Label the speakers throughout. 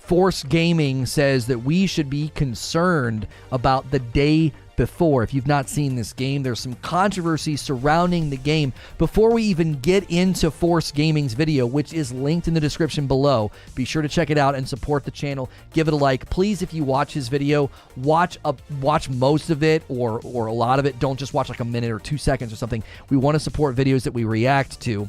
Speaker 1: Reforge Gaming says that we should be concerned about the day before. If you've not seen this game, there's some controversy surrounding the game. Before we even get into Reforge Gaming's video, which is linked in the description below, be sure to check it out and support the channel. Give it a like. Please, if you watch his video, watch most of it or a lot of it. Don't just watch like a minute or 2 seconds or something. We want to support videos that we react to.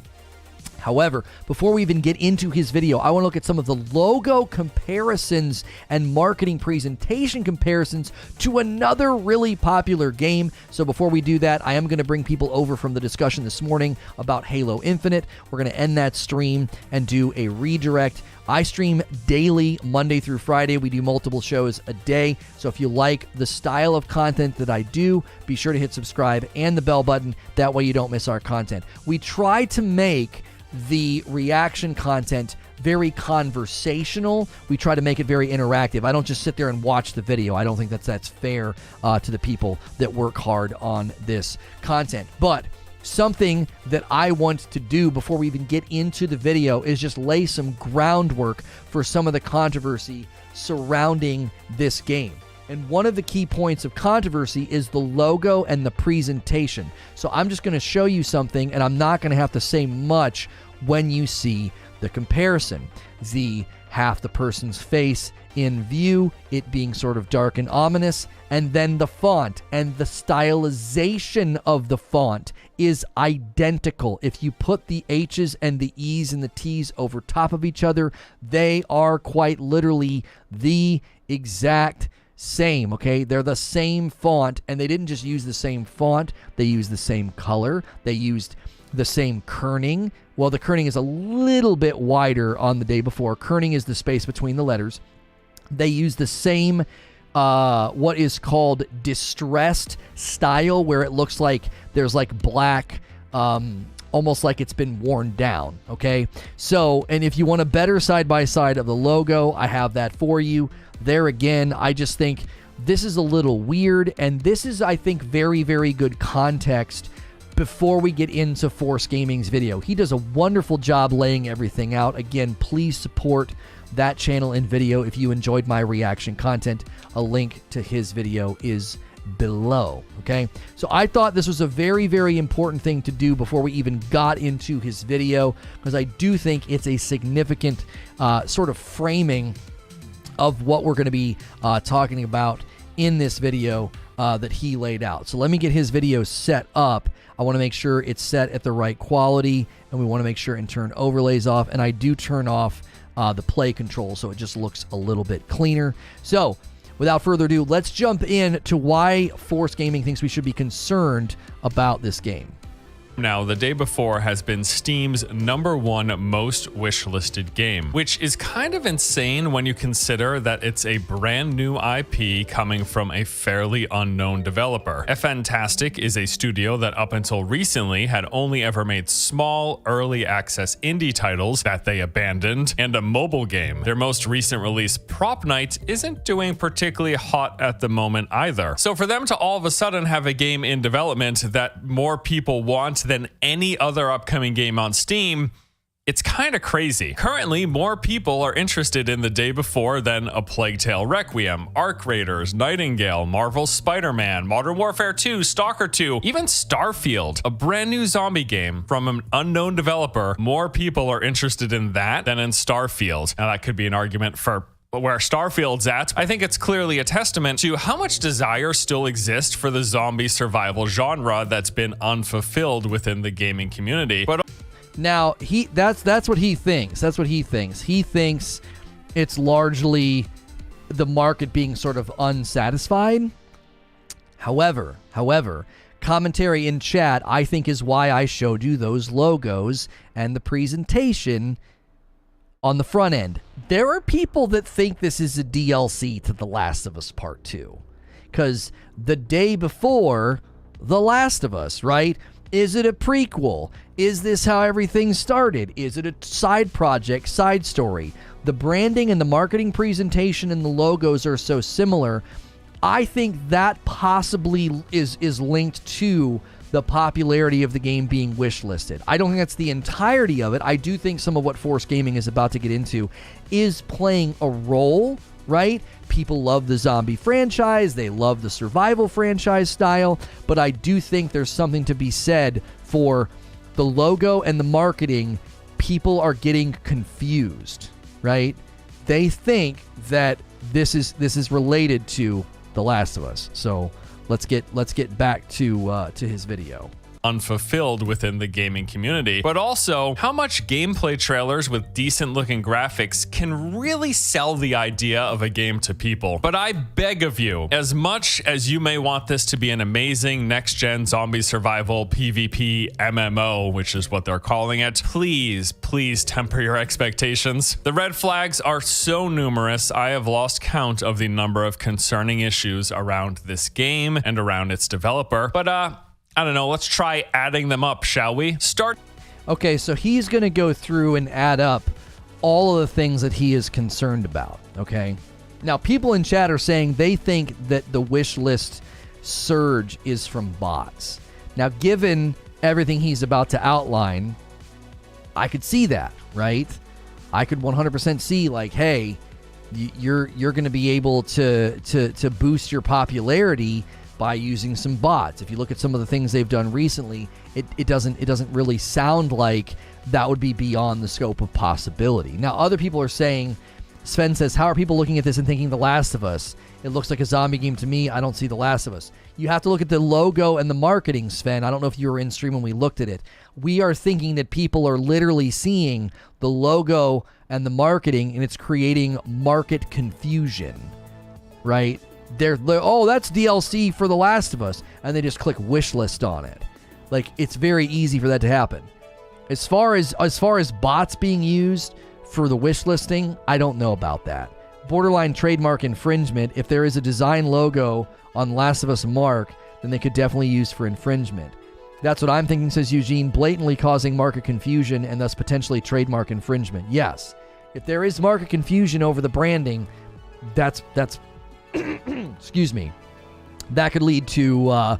Speaker 1: However, before we even get into his video, I want to look at some of the logo comparisons and marketing presentation comparisons to another really popular game. So before we do that, I am going to bring people over from the discussion this morning about Halo Infinite. We're going to end that stream and do a redirect. I stream daily, Monday through Friday. We do multiple shows a day. So if you like the style of content that I do, be sure to hit subscribe and the bell button. That way you don't miss our content. We try to make the reaction content very conversational. We try to make it very interactive. I don't just sit there and watch the video. I don't think that's fair to the people that work hard on this content. But something that I want to do before we even get into the video is just lay some groundwork for some of the controversy surrounding this game. And one of the key points of controversy is the logo and the presentation. So I'm just going to show you something, and I'm not going to have to say much when you see the comparison. The half the person's face in view, it being sort of dark and ominous, and then the font and the stylization of the font is identical. If you put the H's and the E's and the T's over top of each other, they are quite literally the exact same, okay? They're the same font, and they didn't just use the same font, they used the same color, they used the same kerning. Well, the kerning is a little bit wider on the day before. Kerning is the space between the letters. They use the same what is called distressed style, where it looks like there's like black, almost like it's been worn down, okay? So, and if you want a better side-by-side of the logo, I have that for you. There again, I just think this is a little weird, and this is, I think, very, very good context before we get into Reforge Gaming's video. He does a wonderful job laying everything out. Again, please support that channel and video if you enjoyed my reaction content. A link to his video is below, okay? So I thought this was a very, very important thing to do before we even got into his video, because I do think it's a significant sort of framing of what we're going to be talking about in this video that he laid out. So let me get his video set up. I want to make sure it's set at the right quality, and we want to make sure and turn overlays off, and I do turn off the play control so it just looks a little bit cleaner. So without further ado, let's jump in to why Reforge Gaming thinks we should be concerned about this game.
Speaker 2: Now, the day before has been Steam's #1 most wishlisted game, which is kind of insane when you consider that it's a brand new IP coming from a fairly unknown developer. Fantastic is a studio that up until recently had only ever made small, early access indie titles that they abandoned, and a mobile game. Their most recent release, Prop Night, isn't doing particularly hot at the moment either. So for them to all of a sudden have a game in development that more people want than any other upcoming game on Steam, it's kind of crazy. Currently, more people are interested in the day before than A Plague Tale Requiem, Arc Raiders, Nightingale, Marvel's Spider-Man, Modern Warfare 2, Stalker 2, even Starfield, a brand new zombie game from an unknown developer. More people are interested in that than in Starfield. Now, that could be an argument for where Starfield's at. I think it's clearly a testament to how much desire still exists for the zombie survival genre that's been unfulfilled within the gaming community. But
Speaker 1: now that's what he thinks. That's what he thinks. He thinks it's largely the market being sort of unsatisfied. However, commentary in chat, I think, is why I showed you those logos and the presentation on the front end. There are people that think this is a DLC to The Last of Us Part 2. Because the day before The Last of Us, right? Is it a prequel? Is this how everything started? Is it a side project, side story? The branding and the marketing presentation and the logos are so similar. I think that possibly is linked to the popularity of the game being wishlisted. I don't think that's the entirety of it. I do think some of what Reforge Gaming is about to get into is playing a role, right? People love the zombie franchise. They love the survival franchise style. But I do think there's something to be said for the logo and the marketing. People are getting confused, right? They think that this is related to The Last of Us. So let's get back to his video.
Speaker 2: Unfulfilled within the gaming community, but also how much gameplay trailers with decent looking graphics can really sell the idea of a game to people. But I beg of you, as much as you may want this to be an amazing next-gen zombie survival PvP MMO, which is what they're calling it, please temper your expectations. The red flags are so numerous, I have lost count of the number of concerning issues around this game and around its developer. But I don't know, let's try adding them up, shall we?
Speaker 1: Okay, so he's going to go through and add up all of the things that he is concerned about, okay? Now, people in chat are saying they think that the wish list surge is from bots. Now, given everything he's about to outline, I could see that, right? I could 100% see, like, hey, you're going to be able to boost your popularity by using some bots. If you look at some of the things they've done recently, it doesn't really sound like that would be beyond the scope of possibility. Now, other people are saying, Sven says, how are people looking at this and thinking The Last of Us? It looks like a zombie game to me. I don't see The Last of Us. You have to look at the logo and the marketing, Sven. I don't know if you were in stream when we looked at it. We are thinking that people are literally seeing the logo and the marketing, and it's creating market confusion, right? They're oh, that's DLC for The Last of Us, and they just click wish list on it. Like, it's very easy for that to happen. As far as bots being used for the wish listing, I don't know about that. Borderline trademark infringement. If there is a design logo on Last of Us mark, then they could definitely use for infringement. That's what I'm thinking, says Eugene. Blatantly causing market confusion and thus potentially trademark infringement. Yes, if there is market confusion over the branding, that's excuse me, that could lead to a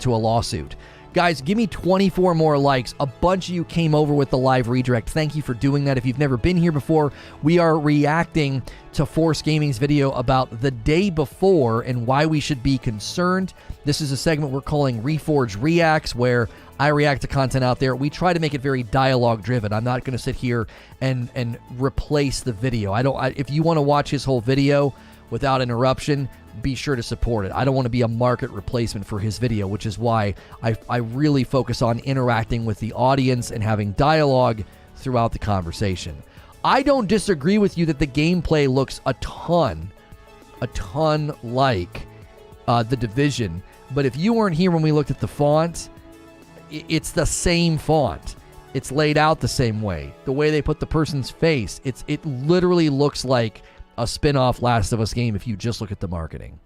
Speaker 1: lawsuit. Guys, give me 24 more likes. A bunch of you came over with the live redirect. Thank you for doing that. If you've never been here before, we are reacting to Reforge Gaming's video about the day before and why we should be concerned. This is a segment we're calling Reforge Reacts, where I react to content out there. We try to make it very dialogue driven. I'm not going to sit here and replace the video. If you want to watch his whole video without interruption, be sure to support it. I don't want to be a market replacement for his video, which is why I really focus on interacting with the audience and having dialogue throughout the conversation. I don't disagree with you that the gameplay looks a ton like The Division, but if you weren't here when we looked at the font, it's the same font. It's laid out the same way. The way they put the person's face, it literally looks like a spin-off Last of Us game if you just look at the marketing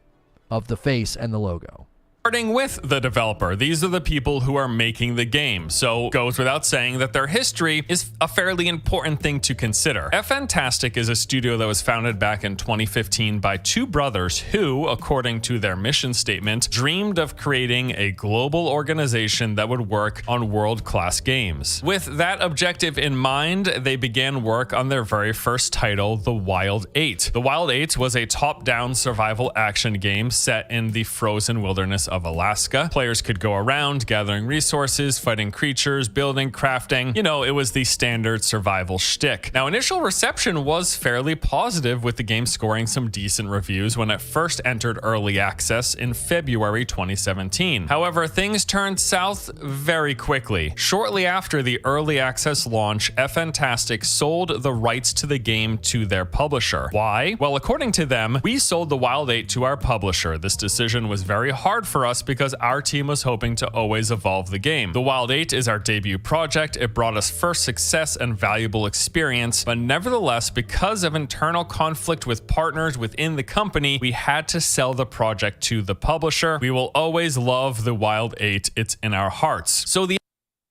Speaker 1: of the face and the logo.
Speaker 2: Starting with the developer, these are the people who are making the game, so goes without saying that their history is a fairly important thing to consider. Fantastic is a studio that was founded back in 2015 by two brothers who, according to their mission statement, dreamed of creating a global organization that would work on world-class games. With that objective in mind, they began work on their very first title, The Wild 8. The Wild 8 was a top-down survival action game set in the frozen wilderness of Alaska. Players could go around gathering resources, fighting creatures, building, crafting. You know, it was the standard survival shtick. Now, initial reception was fairly positive, with the game scoring some decent reviews when it first entered early access in February 2017. However, things turned south very quickly. Shortly after the early access launch, Fantastic sold the rights to the game to their publisher. Why? Well, according to them, we sold The Wild 8 to our publisher. This decision was very hard for us because our team was hoping to always evolve the game. The Wild 8 is our debut project. It brought us first success and valuable experience, but nevertheless, because of internal conflict with partners within the company, we had to sell the project to the publisher. We will always love The Wild 8. It's in our hearts.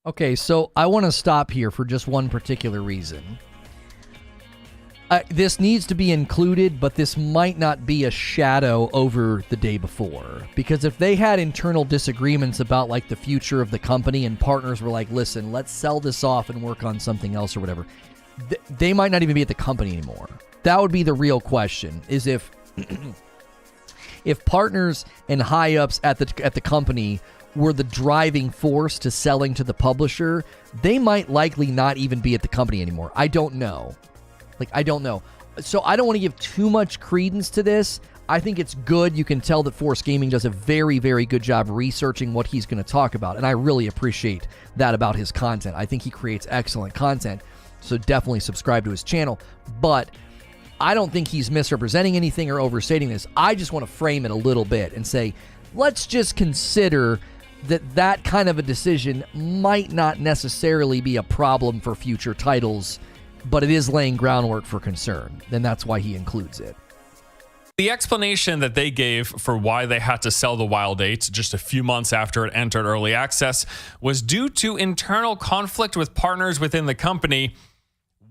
Speaker 1: Okay, so I want to stop here for just one particular reason. This needs to be included, but this might not be a shadow over the day before. Because if they had internal disagreements about like the future of the company and partners were like, listen, let's sell this off and work on something else or whatever, they might not even be at the company anymore. That would be the real question, is if if partners and high-ups at the company were the driving force to selling to the publisher, they might likely not even be at the company anymore. I don't know. I don't know. So I don't want to give too much credence to this. I think it's good. You can tell that Reforge Gaming does a very, very good job researching what he's going to talk about, and I really appreciate that about his content. I think he creates excellent content, so definitely subscribe to his channel. But I don't think he's misrepresenting anything or overstating this. I just want to frame it a little bit and say, let's just consider that kind of a decision might not necessarily be a problem for future titles, but it is laying groundwork for concern. Then that's why he includes it.
Speaker 2: The explanation that they gave for why they had to sell the Wild 8 just a few months after it entered early access was due to internal conflict with partners within the company,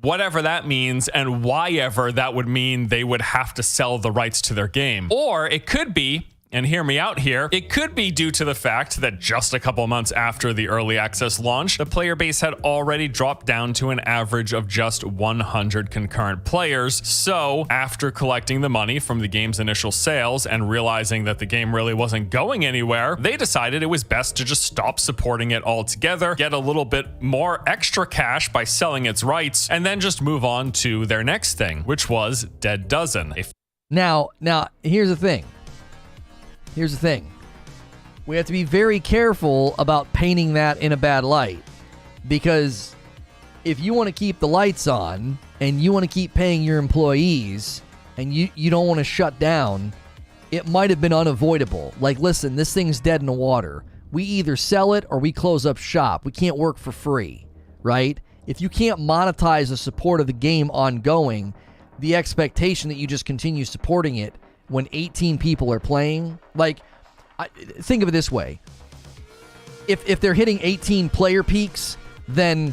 Speaker 2: whatever that means, and why ever that would mean they would have to sell the rights to their game. Or it could be, and hear me out here, it could be due to the fact that just a couple months after the early access launch, the player base had already dropped down to an average of just 100 concurrent players. So after collecting the money from the game's initial sales and realizing that the game really wasn't going anywhere, they decided it was best to just stop supporting it altogether, get a little bit more extra cash by selling its rights, and then just move on to their next thing, which was Dead Dozen.
Speaker 1: Now, here's the thing. We have to be very careful about painting that in a bad light, because if you want to keep the lights on and you want to keep paying your employees and you don't want to shut down, it might have been unavoidable. Like, listen, this thing's dead in the water. We either sell it or we close up shop. We can't work for free, right? If you can't monetize the support of the game ongoing, the expectation that you just continue supporting it when 18 people are playing, like, think of it this way. If they're hitting 18 player peaks, then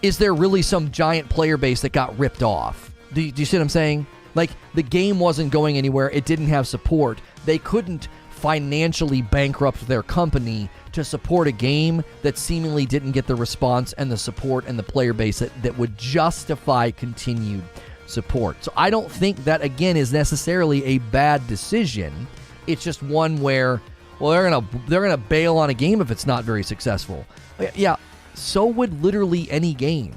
Speaker 1: is there really some giant player base that got ripped off? Do you see what I'm saying? Like, the game wasn't going anywhere. It didn't have support. They couldn't financially bankrupt their company to support a game that seemingly didn't get the response and the support and the player base that would justify continued support. So I don't think that, again, is necessarily a bad decision. It's just one where, well, they're gonna bail on a game if it's not very successful. Yeah, so would literally any game.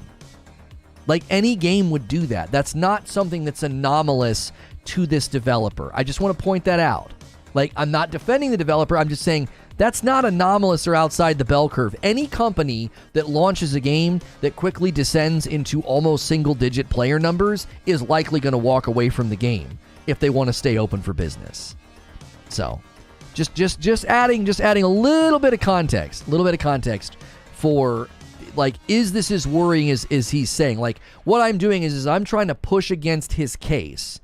Speaker 1: Like, any game would do that. That's not something that's anomalous to this developer. I just want to point that out. Like, I'm not defending the developer. I'm just saying that's not anomalous or outside the bell curve. Any company that launches a game that quickly descends into almost single-digit player numbers is likely going to walk away from the game if they want to stay open for business. So, just adding a little bit of context, for, like, is this as worrying as he's saying? Like, what I'm doing is I'm trying to push against his case.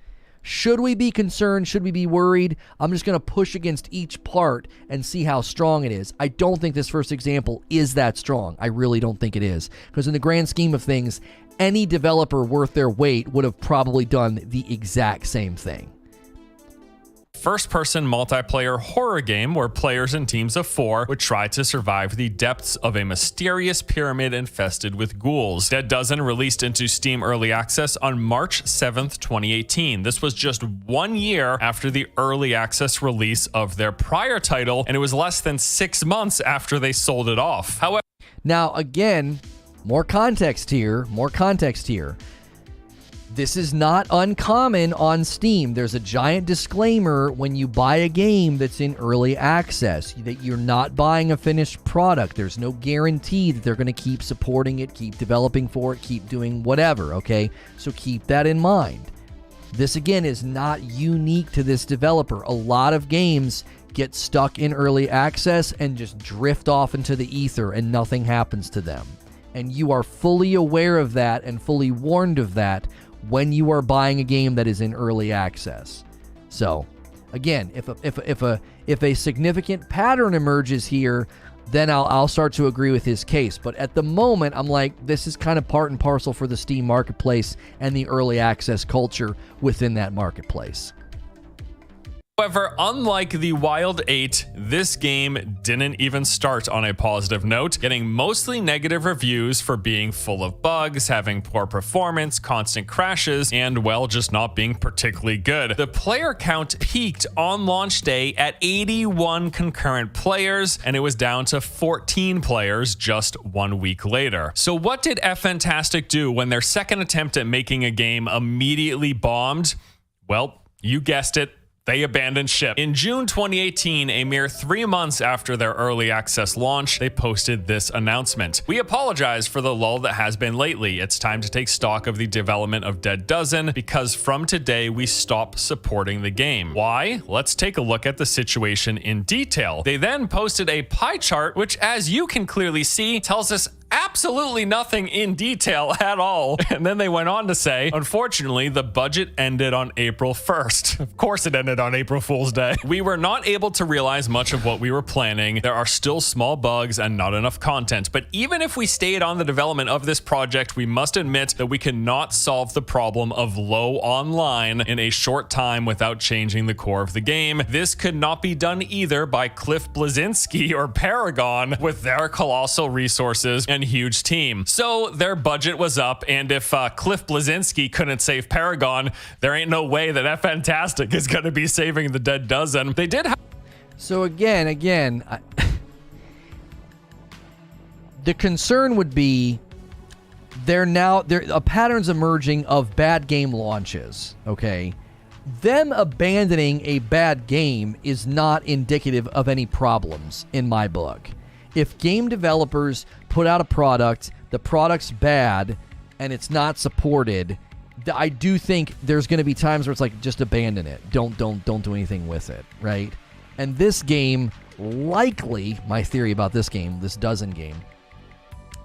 Speaker 1: Should we be concerned? Should we be worried? I'm just going to push against each part and see how strong it is. I don't think this first example is that strong. I really don't think it is. Because in the grand scheme of things, any developer worth their weight would have probably done the exact same thing.
Speaker 2: First-person multiplayer horror game where players in teams of 4 would try to survive the depths of a mysterious pyramid infested with ghouls. Dead Dozen released into Steam Early Access on March 7th, 2018. This was just 1 year after the early access release of their prior title, and it was less than 6 months after they sold it off. However,
Speaker 1: now, again, more context here. This is not uncommon on Steam. There's a giant disclaimer when you buy a game that's in early access that you're not buying a finished product. There's no guarantee that they're going to keep supporting it, keep developing for it, keep doing whatever, okay? So keep that in mind. This, again, is not unique to this developer. A lot of games get stuck in early access and just drift off into the ether and nothing happens to them. And you are fully aware of that and fully warned of that when you are buying a game that is in early access. So, again, if a significant pattern emerges here, then I'll start to agree with his case. But at the moment, I'm like, this is kind of part and parcel for the Steam marketplace and the early access culture within that marketplace.
Speaker 2: However, unlike the Wild 8, this game didn't even start on a positive note, getting mostly negative reviews for being full of bugs, having poor performance, constant crashes, and, well, just not being particularly good. The player count peaked on launch day at 81 concurrent players, and it was down to 14 players just 1 week later. So what did Fantastic do when their second attempt at making a game immediately bombed? Well, you guessed it. They abandoned ship. In June 2018, a mere 3 months after their early access launch, they posted this announcement. We apologize for the lull that has been lately. It's time to take stock of the development of Dead Dozen because from today we stop supporting the game. Why? Let's take a look at the situation in detail. They then posted a pie chart, which as you can clearly see, tells us absolutely nothing in detail at all. And then they went on to say, unfortunately, the budget ended on April 1st. Of course it ended on April Fool's Day. We were not able to realize much of what we were planning. There are still small bugs and not enough content. But even if we stayed on the development of this project, we must admit that we cannot solve the problem of low online in a short time without changing the core of the game. This could not be done either by Cliff Bleszinski or Paragon with their colossal resources and huge team. So their budget was up, and if Cliff Bleszinski couldn't save Paragon, there ain't no way that Fantastic is going to be saving the Dead Dozen. They did have...
Speaker 1: So again, the concern would be there a pattern's emerging of bad game launches, okay? Them abandoning a bad game is not indicative of any problems in my book. If game developers put out a product, the product's bad, and it's not supported, I do think there's going to be times where it's like, just abandon it. Don't do anything with it, right? And this game, likely, my theory about this game, this Dozen game,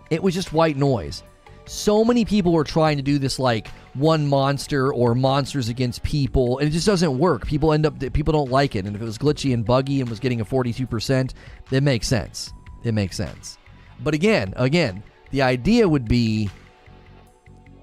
Speaker 1: it was just white noise. So many people were trying to do this like one monster or monsters against people, and it just doesn't work. People don't like it, and if it was glitchy and buggy and was getting a 42%, it makes sense. It makes sense. But again, the idea would be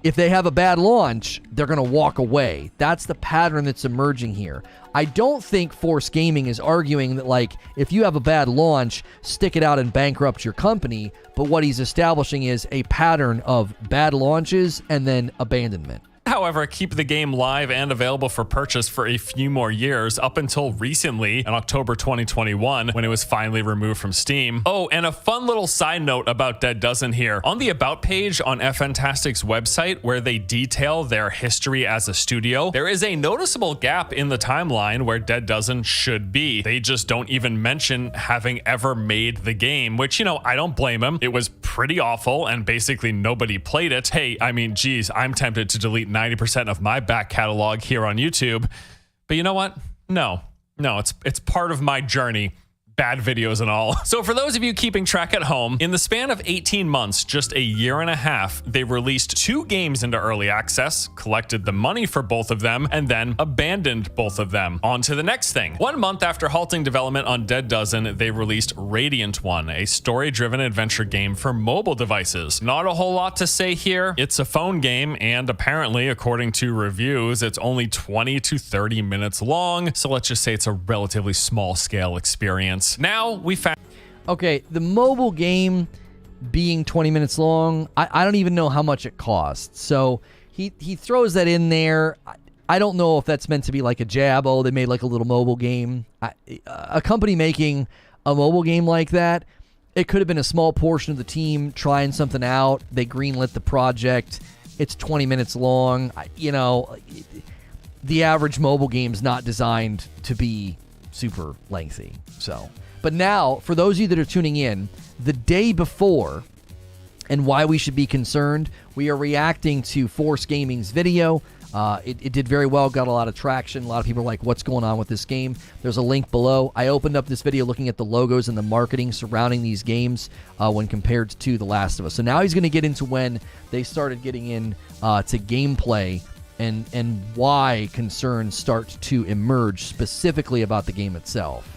Speaker 1: if they have a bad launch, they're going to walk away. That's the pattern that's emerging here. I don't think Force Gaming is arguing that, like, if you have a bad launch, stick it out and bankrupt your company. But what he's establishing is a pattern of bad launches and then abandonment.
Speaker 2: However, keep the game live and available for purchase for a few more years up until recently in October 2021 when it was finally removed from Steam. Oh, and a fun little side note about Dead Dozen here. On the About page on Fantastic's website where they detail their history as a studio, there is a noticeable gap in the timeline where Dead Dozen should be. They just don't even mention having ever made the game, which, you know, I don't blame them. It was pretty awful and basically nobody played it. Hey, I mean, geez, I'm tempted to delete 90% of my back catalog here on YouTube. But you know what? No, it's part of my journey. Bad videos and all. So for those of you keeping track at home, in the span of 18 months, just a year and a half, they released 2 games into early access, collected the money for both of them, and then abandoned both of them. On to the next thing. 1 month after halting development on Dead Dozen, they released Radiant One, a story-driven adventure game for mobile devices. Not a whole lot to say here. It's a phone game, and apparently, according to reviews, it's only 20 to 30 minutes long, so let's just say it's a relatively small-scale experience. Now we found...
Speaker 1: Okay, the mobile game being 20 minutes long, I don't even know how much it costs. So he throws that in there. I don't know if that's meant to be like a jab. Oh, they made like a little mobile game. A company making a mobile game like that, it could have been a small portion of the team trying something out. They greenlit the project. It's 20 minutes long. You know, the average mobile game's not designed to be super lengthy. So, but now for those of you that are tuning in, the day before, and why we should be concerned, we are reacting to Force Gaming's video. It did very well, got a lot of traction. A lot of people are like, what's going on with this game? There's a link below. I opened up this video looking at the logos and the marketing surrounding these games when compared to The Last of Us. So now he's going to get into when they started getting in to gameplay and why concerns start to emerge specifically about the game itself.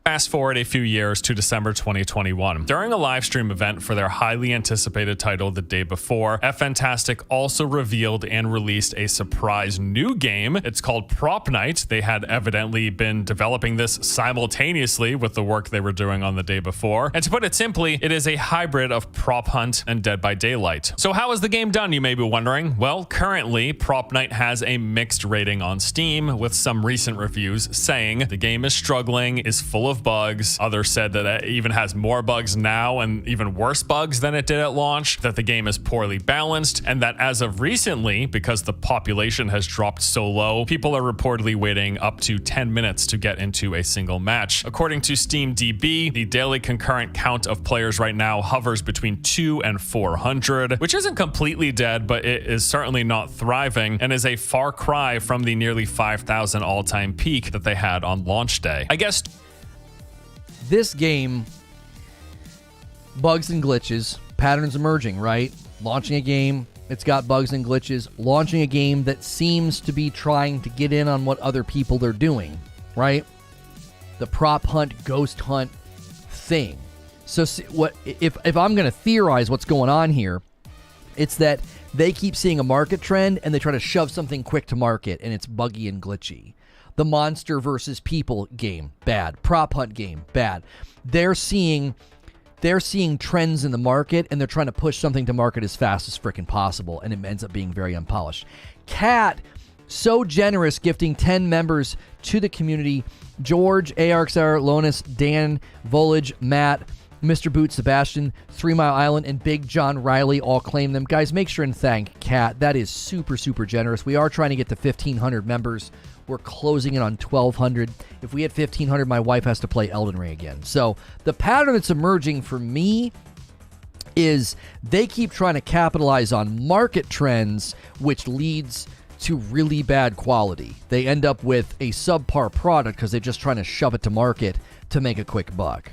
Speaker 2: Fast forward a few years to December 2021. During a live stream event for their highly anticipated title the day before, Fntastic also revealed and released a surprise new game. It's called Prop Night. They had evidently been developing this simultaneously with the work they were doing on the day before. And to put it simply, it is a hybrid of Prop Hunt and Dead by Daylight. So how is the game done, you may be wondering? Well, currently, Prop Night has a mixed rating on Steam, with some recent reviews saying the game is struggling, is full of bugs. Others said that it even has more bugs now and even worse bugs than it did at launch, that the game is poorly balanced, and that as of recently, because the population has dropped so low, people are reportedly waiting up to 10 minutes to get into a single match. According to SteamDB, the daily concurrent count of players right now hovers between 200 and 400, which isn't completely dead, but it is certainly not thriving and is a far cry from the nearly 5,000 all-time peak that they had on launch day. I guess
Speaker 1: this game, bugs and glitches, patterns emerging, right? Launching a game, it's got bugs and glitches. Launching a game that seems to be trying to get in on what other people are doing, right? The prop hunt, ghost hunt thing. So what if I'm going to theorize what's going on here, it's that they keep seeing a market trend and they try to shove something quick to market, and it's buggy and glitchy. The monster versus people game, bad. Prop hunt game, bad. They're seeing trends in the market, and they're trying to push something to market as fast as freaking possible, and it ends up being very unpolished. Cat, so generous, gifting 10 members to the community. George, ARXR, Lonus, Dan, Volage, Matt, Mr. Boot, Sebastian, 3 Mile Island, and Big John Riley all claim them. Guys, make sure and thank Cat. That is super, super generous. We are trying to get to 1,500 members. We're closing in on 1,200. If we hit 1,500, my wife has to play Elden Ring again. So the pattern that's emerging for me is they keep trying to capitalize on market trends, which leads to really bad quality. They end up with a subpar product because they're just trying to shove it to market to make a quick buck.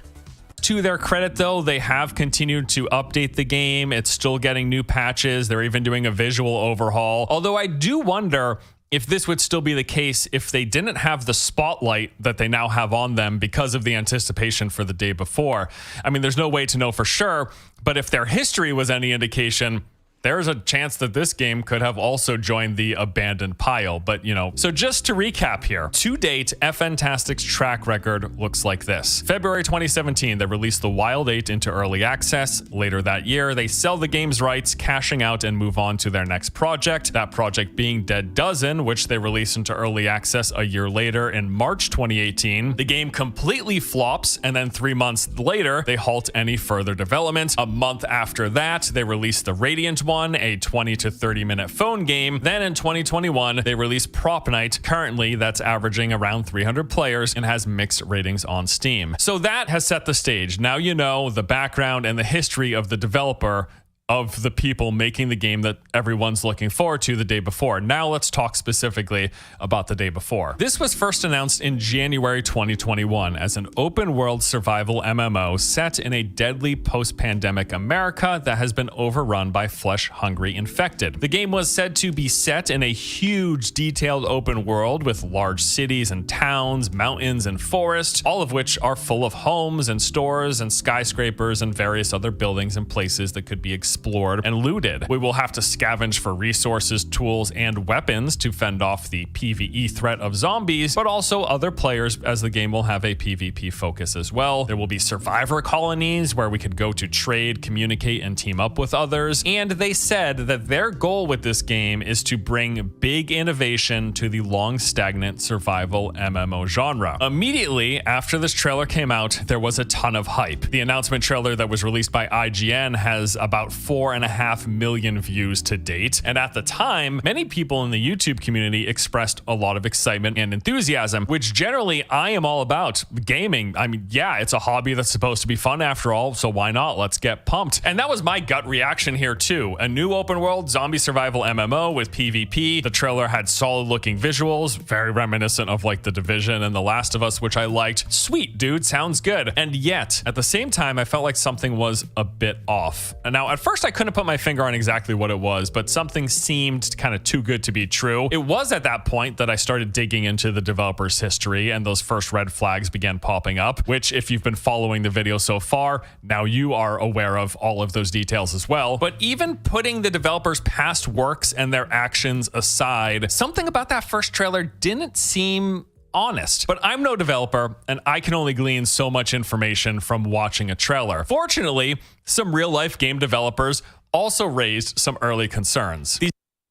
Speaker 2: To their credit, though, they have continued to update the game. It's still getting new patches. They're even doing a visual overhaul. Although I do wonder if this would still be the case if they didn't have the spotlight that they now have on them because of the anticipation for the day before. I mean, there's no way to know for sure, but if their history was any indication, there's a chance that this game could have also joined the abandoned pile. But, you know, so just to recap here, to date, Fntastic's track record looks like this. February 2017, they released the Wild 8 into early access. Later that year, they sell the game's rights, cashing out and move on to their next project, that project being Dead Dozen, which they released into early access a year later in March 2018. The game completely flops, and then 3 months later, they halt any further development. A month after that, they released the Radiant one, a 20 to 30 minute phone game. Then in 2021, they released Prop Night. Currently, that's averaging around 300 players and has mixed ratings on Steam. So that has set the stage. Now you know the background and the history of the developer, of the people making the game that everyone's looking forward to the day before. Now let's talk specifically about the day before. This was first announced in January 2021 as an open world survival MMO set in a deadly post-pandemic America that has been overrun by flesh-hungry infected. The game was said to be set in a huge detailed open world with large cities and towns, mountains and forests, all of which are full of homes and stores and skyscrapers and various other buildings and places that could be explored and looted. We will have to scavenge for resources, tools, and weapons to fend off the PvE threat of zombies, but also other players, as the game will have a PvP focus as well. There will be survivor colonies where we could go to trade, communicate, and team up with others. And they said that their goal with this game is to bring big innovation to the long stagnant survival MMO genre. Immediately after this trailer came out, there was a ton of hype. The announcement trailer that was released by IGN has about 4.5 million views to date. And at the time, many people in the YouTube community expressed a lot of excitement and enthusiasm, which generally I am all about. Gaming, I mean, yeah, it's a hobby that's supposed to be fun after all, so why not? Let's get pumped. And that was my gut reaction here too. A new open world zombie survival MMO with PvP. The trailer had solid looking visuals, very reminiscent of like The Division and The Last of Us, which I liked. Sweet, dude, sounds good. And yet, at the same time, I felt like something was a bit off. And now, at first first I couldn't put my finger on exactly what it was, but something seemed kind of too good to be true. It was at that point that I started digging into the developer's history, and those first red flags began popping up, which if you've been following the video so far, now you are aware of all of those details as well. But even putting the developer's past works and their actions aside, something about that first trailer didn't seem honest. But I'm no developer, and I can only glean so much information from watching a trailer. Fortunately, some real-life game developers also raised some early concerns.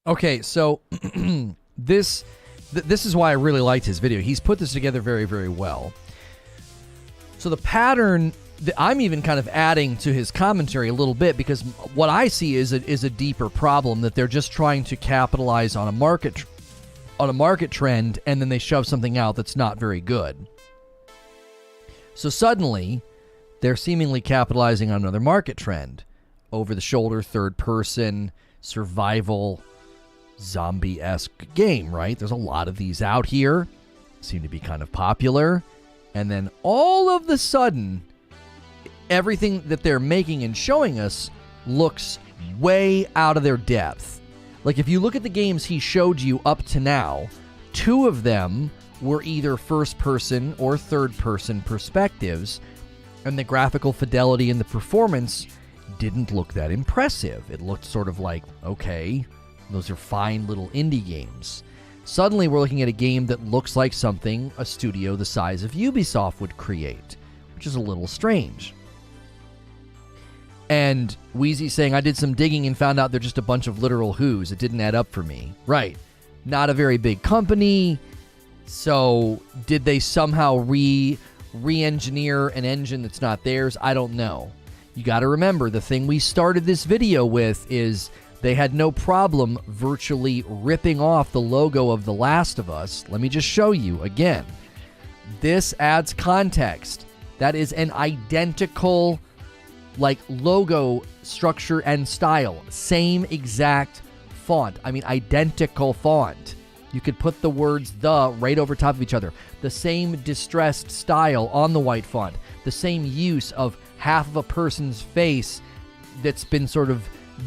Speaker 1: Okay, so this is why I really liked his video. He's put this together very, very well. So the pattern that I'm even kind of adding to his commentary a little bit, because what I see is a deeper problem, that they're just trying to capitalize on a market trend, and then they shove something out that's not very good. So suddenly, they're seemingly capitalizing on another market trend. Over-the-shoulder, third-person, survival, zombie-esque game, right? There's a lot of these out here. Seem to be kind of popular. And then all of the sudden, everything that they're making and showing us looks way out of their depth. Like, if you look at the games he showed you up to now, 2 of them were either first-person or third-person perspectives, and the graphical fidelity and the performance didn't look that impressive. It looked sort of like, okay, those are fine little indie games. Suddenly, we're looking at a game that looks like something a studio the size of Ubisoft would create, which is a little strange. And Wheezy saying, I did some digging and found out they're just a bunch of literal who's. It didn't add up for me. Right. Not a very big company. So did they somehow re-engineer an engine that's not theirs? I don't know. You got to remember, the thing we started this video with is they had no problem virtually ripping off the logo of The Last of Us. Let me just show you again. This adds context. That is an identical logo structure and style. Same exact font. I mean, identical font. You could put the words "the" right over top of each other. The same distressed style on the white font. The same use of half of a person's face that's been sort of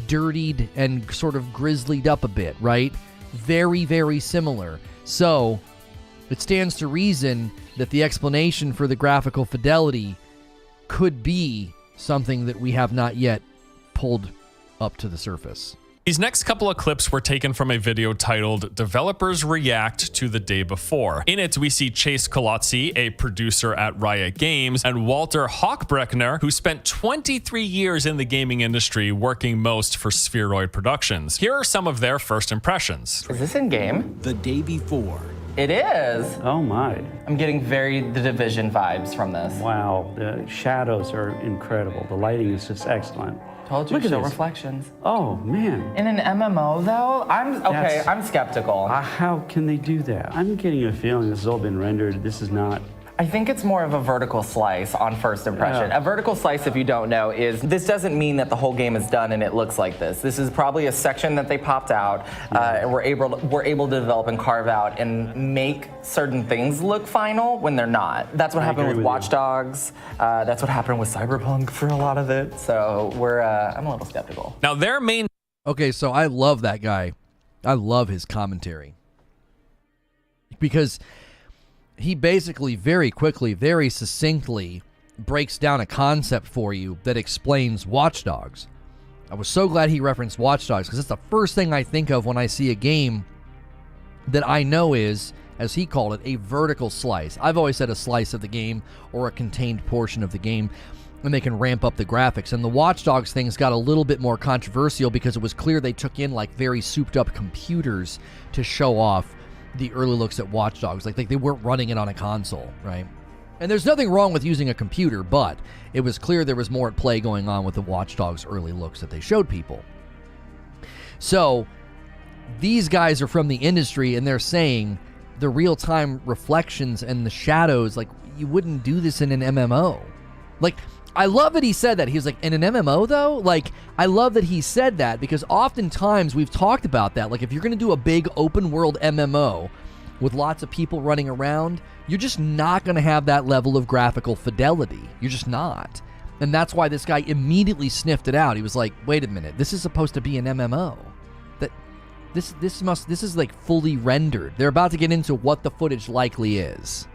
Speaker 1: dirtied and sort of grizzlied up a bit, right? Very, very similar. So it stands to reason that the explanation for the graphical fidelity could be something that we have not yet pulled up to the surface.
Speaker 2: These next couple of clips were taken from a video titled Developers React to the Day Before. In it, we see Chase Colozzi, a producer at Riot Games, and Walter Hochbrechner, who spent 23 years in the gaming industry working most for Spheroid Productions. Here are some of their first impressions.
Speaker 3: Is this in-game?
Speaker 4: The Day Before.
Speaker 3: It is.
Speaker 5: Oh my.
Speaker 3: I'm getting very The Division vibes from this.
Speaker 5: Wow, the shadows are incredible. The lighting is just excellent.
Speaker 3: Told you,
Speaker 5: Look at
Speaker 3: show
Speaker 5: this.
Speaker 3: reflections.
Speaker 5: Oh man.
Speaker 3: In an MMO though, I'm skeptical.
Speaker 5: How can they do that? I'm getting a feeling this has all been rendered. This is not.
Speaker 3: I think it's more of a vertical slice on first impression.
Speaker 5: Yeah.
Speaker 3: A vertical slice, if you don't know, is this doesn't mean that the whole game is done and it looks like this. This is probably a section that they popped out, and we're able to develop and carve out and make certain things look final when they're not. That's what happened with Watch Dogs. That's what happened with Cyberpunk for a lot of it. So I'm a little skeptical.
Speaker 2: Now, their main
Speaker 1: Okay, so I love that guy. I love his commentary. Because he basically very quickly, very succinctly breaks down a concept for you that explains Watch Dogs. I was so glad he referenced Watch Dogs, because it's the first thing I think of when I see a game that I know is, as he called it, a vertical slice. I've always said a slice of the game or a contained portion of the game, and they can ramp up the graphics. And the Watch Dogs things got a little bit more controversial because it was clear they took in very souped up computers to show off the early looks at Watch Dogs. Like they weren't running it on a console, right? And there's nothing wrong with using a computer, but it was clear there was more at play going on with the Watch Dogs early looks that they showed people. So these guys are from the industry, and they're saying the real-time reflections and the shadows, you wouldn't do this in an MMO. I love that he said that. He was in an MMO, though? I love that he said that, because oftentimes we've talked about that. If you're going to do a big open-world MMO with lots of people running around, you're just not going to have that level of graphical fidelity. You're just not. And that's why this guy immediately sniffed it out. He was like, wait a minute, this is supposed to be an MMO. This is like fully rendered. They're about to get into what the footage likely is.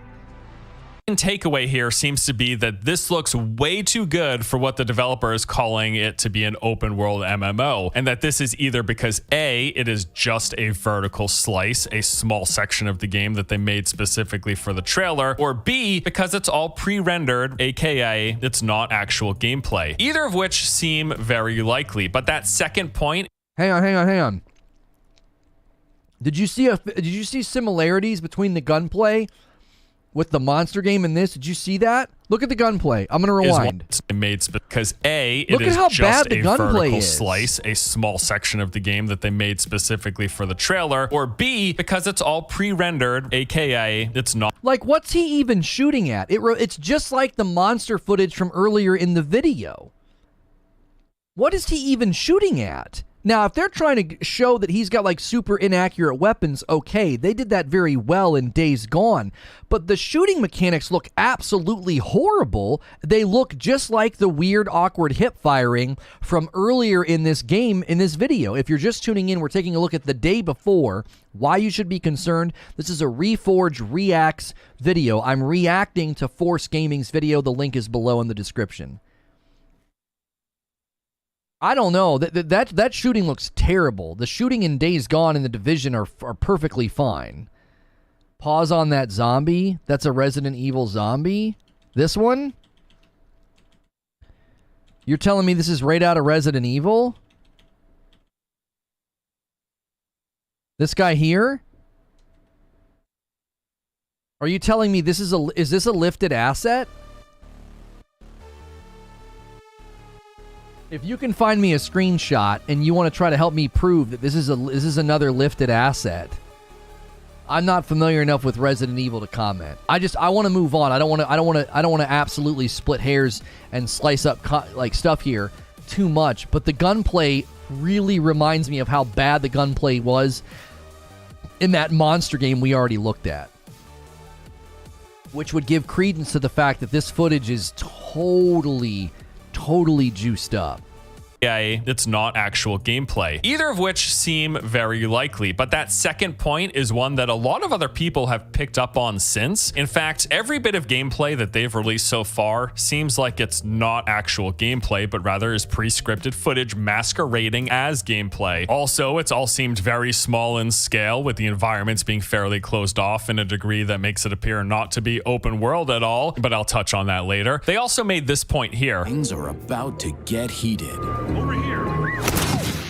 Speaker 2: Takeaway here seems to be that this looks way too good for what the developer is calling it to be an open world MMO, and that this is either because A, it is just a vertical slice, a small section of the game that they made specifically for the trailer, or B, because it's all pre-rendered, aka it's not actual gameplay. Either of which seem very likely, but that second point.
Speaker 1: Hang on. Did you see similarities between the gunplay with the monster game and this? Did you see that? Look at the gunplay. I'm gonna rewind.
Speaker 2: Made because A, it
Speaker 1: Look at
Speaker 2: is
Speaker 1: how
Speaker 2: just
Speaker 1: bad the
Speaker 2: a
Speaker 1: gunplay
Speaker 2: vertical
Speaker 1: is.
Speaker 2: slice, a small section of the game that they made specifically for the trailer, or B, because it's all pre-rendered, aka it's not.
Speaker 1: Like, what's he even shooting at? It's just like the monster footage from earlier in the video. What is he even shooting at? Now, if they're trying to show that he's got like super inaccurate weapons, okay, they did that very well in Days Gone. But the shooting mechanics look absolutely horrible. They look just like the weird, awkward hip firing from earlier in this game, in this video. If you're just tuning in, we're taking a look at the day before. Why you should be concerned. This is a Reforge Reacts video. I'm reacting to Force Gaming's video. The link is below in the description. I don't know. That shooting looks terrible. The shooting in Days Gone and The Division are perfectly fine. Pause on that zombie. That's a Resident Evil zombie. This one? You're telling me this is right out of Resident Evil? This guy here? Are you telling me this is this a lifted asset? If you can find me a screenshot and you want to try to help me prove that this is another lifted asset, I'm not familiar enough with Resident Evil to comment. I want to move on. I don't want to absolutely split hairs and slice up like stuff here too much. But the gunplay really reminds me of how bad the gunplay was in that monster game we already looked at, which would give credence to the fact that this footage is totally juiced up.
Speaker 2: It's not actual gameplay. Either of which seem very likely, but that second point is one that a lot of other people have picked up on since. In fact, every bit of gameplay that they've released so far seems like it's not actual gameplay, but rather is pre-scripted footage masquerading as gameplay. Also, it's all seemed very small in scale, with the environments being fairly closed off in a degree that makes it appear not to be open world at all, but I'll touch on that later. They also made this point here.
Speaker 4: Things are about to get heated.
Speaker 6: Over here.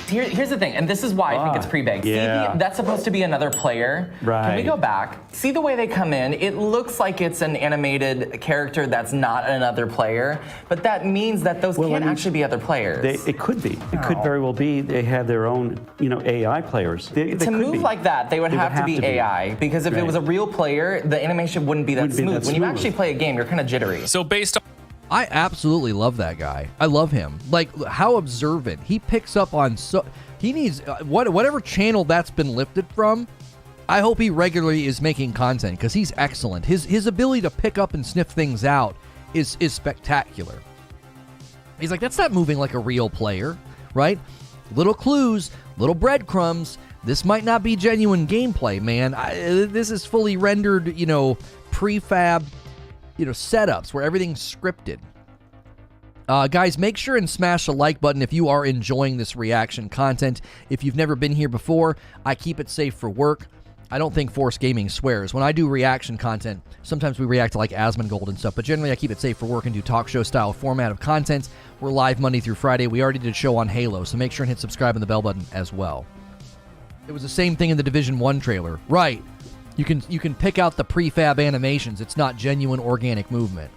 Speaker 3: Here's the thing, and this is why I think it's pre-baked.
Speaker 5: Yeah.
Speaker 3: See, that's supposed to be another player.
Speaker 5: Right.
Speaker 3: Can we go back? See the way they come in? It looks like it's an animated character that's not another player, but that means that those can't actually be other players.
Speaker 5: It could be. It could very well be they have their own, AI players.
Speaker 3: To move like that, they would have to be AI, because if it was a real player, the animation wouldn't be that smooth. When you actually play a game, you're kind of jittery.
Speaker 2: So based on
Speaker 1: I absolutely love that guy. I love him. Like, how observant. He picks up on he needs whatever channel that's been lifted from. I hope he regularly is making content, because he's excellent. His ability to pick up and sniff things out is spectacular. He's like, that's not moving like a real player, right? Little clues, little breadcrumbs. This might not be genuine gameplay, man. This is fully rendered, prefab, setups where everything's scripted. Guys, make sure and smash the like button if you are enjoying this reaction content. If you've never been here before, I keep it safe for work. I don't think Force Gaming swears. When I do reaction content, sometimes we react to like Asmongold and stuff, but generally I keep it safe for work and do talk show style format of content. We're live Monday through Friday. We already did a show on Halo, so make sure and hit subscribe and the bell button as well. It was the same thing in the Division 1 trailer. Right. You can pick out the prefab animations. It's not genuine organic movement.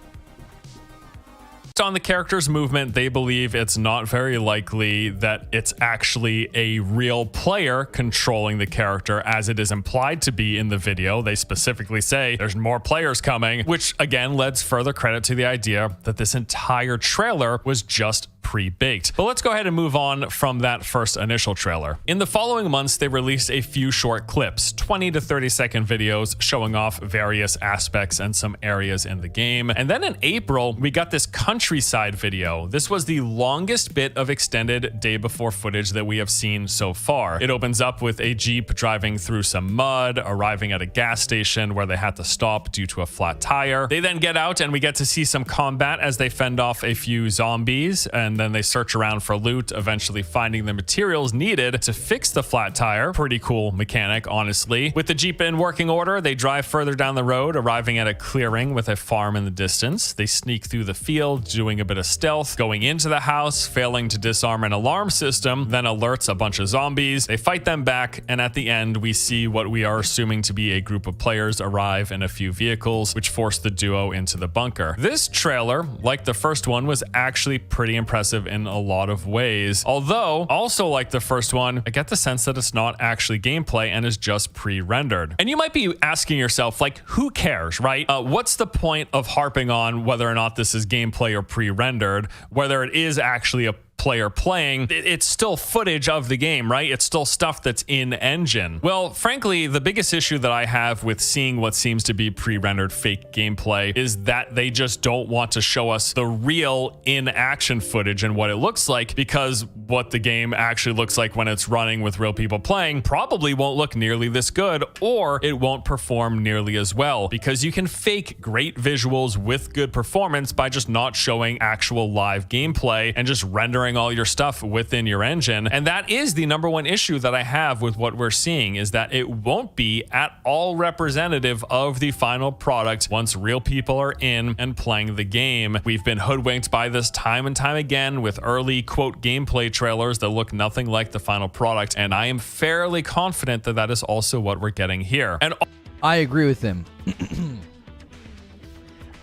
Speaker 2: on the character's movement, they believe it's not very likely that it's actually a real player controlling the character as it is implied to be in the video. They specifically say there's more players coming, which again lends further credit to the idea that this entire trailer was just pre-baked. But let's go ahead and move on from that first initial trailer. In the following months, they released a few short clips, 20 to 30 second videos showing off various aspects and some areas in the game. And then in April, we got this countryside video. This was the longest bit of extended day before footage that we have seen so far. It opens up with a Jeep driving through some mud, arriving at a gas station where they had to stop due to a flat tire. They then get out and we get to see some combat as they fend off a few zombies, and then they search around for loot, eventually finding the materials needed to fix the flat tire. Pretty cool mechanic, honestly. With the Jeep in working order, they drive further down the road, arriving at a clearing with a farm in the distance. They sneak through the field, doing a bit of stealth, going into the house, failing to disarm an alarm system, then alerts a bunch of zombies. They fight them back, and at the end, we see what we are assuming to be a group of players arrive in a few vehicles, which force the duo into the bunker. This trailer, like the first one, was actually pretty impressive in a lot of ways. Although, also like the first one, I get the sense that it's not actually gameplay and is just pre-rendered. And you might be asking yourself, like, who cares, right? What's the point of harping on whether or not this is gameplay or pre-rendered, whether it is actually a player playing? It's still footage of the game, right? It's still stuff that's in engine. Well, frankly, the biggest issue that I have with seeing what seems to be pre-rendered fake gameplay is that they just don't want to show us the real in-action footage and what it looks like, because what the game actually looks like when it's running with real people playing probably won't look nearly this good, or it won't perform nearly as well, because you can fake great visuals with good performance by just not showing actual live gameplay and just rendering all your stuff within your engine. And that is the number one issue that I have with what we're seeing, is that it won't be at all representative of the final product once real people are in and playing the game. We've been hoodwinked by this time and time again with early quote gameplay trailers that look nothing like the final product, and I am fairly confident that that is also what we're getting here. And
Speaker 1: I agree with him.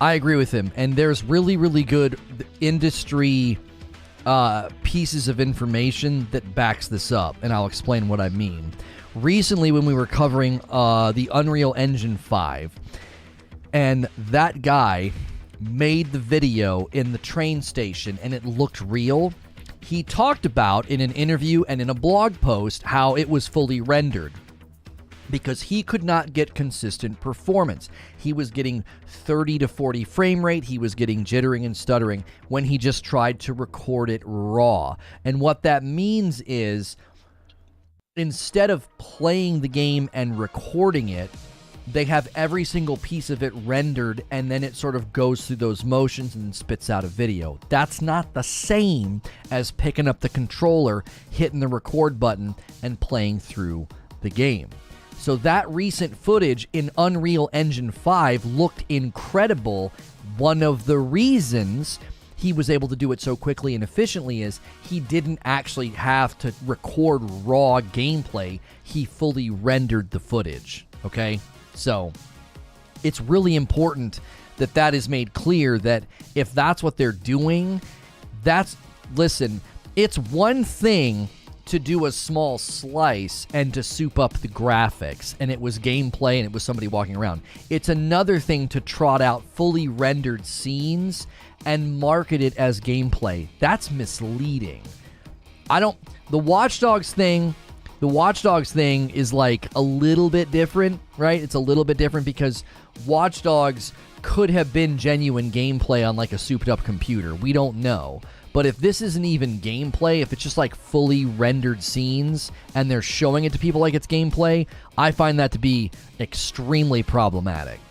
Speaker 1: I agree with him. And there's really, really good industry pieces of information that backs this up, and I'll explain what I mean. Recently, when we were covering the Unreal Engine 5, and that guy made the video in the train station and it looked real, he talked about in an interview and in a blog post how it was fully rendered, because he could not get consistent performance. He was getting 30 to 40 frame rate. He was getting jittering and stuttering when he just tried to record it raw. And what that means is, instead of playing the game and recording it, they have every single piece of it rendered, and then it sort of goes through those motions and spits out a video. That's not the same as picking up the controller, hitting the record button, and playing through the game. So that recent footage in Unreal Engine 5 looked incredible. One of the reasons he was able to do it so quickly and efficiently is he didn't actually have to record raw gameplay. He fully rendered the footage, okay? So it's really important that that is made clear, that if that's what they're doing, listen, it's one thing to do a small slice and to soup up the graphics, and it was gameplay and it was somebody walking around. It's another thing to trot out fully rendered scenes and market it as gameplay. That's misleading. The Watch Dogs thing is like a little bit different, right? It's a little bit different because Watch Dogs could have been genuine gameplay on like a souped up computer. We don't know. But if this isn't even gameplay, if it's just like fully rendered scenes and they're showing it to people like it's gameplay, I find that to be extremely problematic.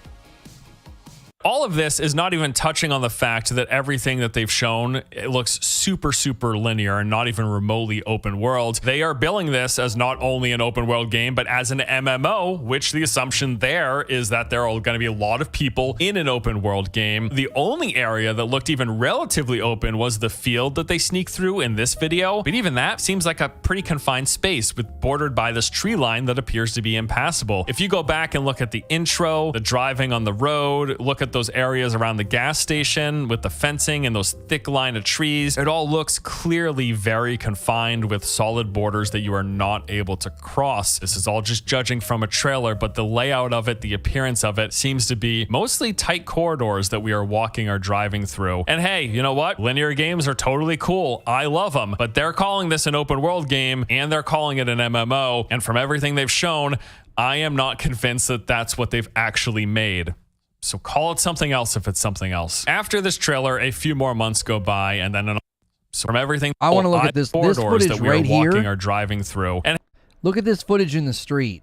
Speaker 2: All of this is not even touching on the fact that everything that they've shown, it looks super, super linear and not even remotely open world. They are billing this as not only an open world game, but as an MMO, which the assumption there is that there are going to be a lot of people in an open world game. The only area that looked even relatively open was the field that they sneak through in this video. But even that seems like a pretty confined space bordered by this tree line that appears to be impassable. If you go back and look at the intro, the driving on the road, look at those areas around the gas station with the fencing and those thick line of trees. It all looks clearly very confined with solid borders that you are not able to cross. This is all just judging from a trailer, but the layout of it, the appearance of it seems to be mostly tight corridors that we are walking or driving through. And hey, you know what? Linear games are totally cool. I love them, but they're calling this an open world game and they're calling it an MMO. And from everything they've shown, I am not convinced that that's what they've actually made. So call it something else if it's something else. After this trailer, a few more months go by, and then so from everything
Speaker 1: I want to look at this footage
Speaker 2: that we
Speaker 1: right
Speaker 2: are walking
Speaker 1: here.
Speaker 2: or driving through. And
Speaker 1: Look at this footage in the street.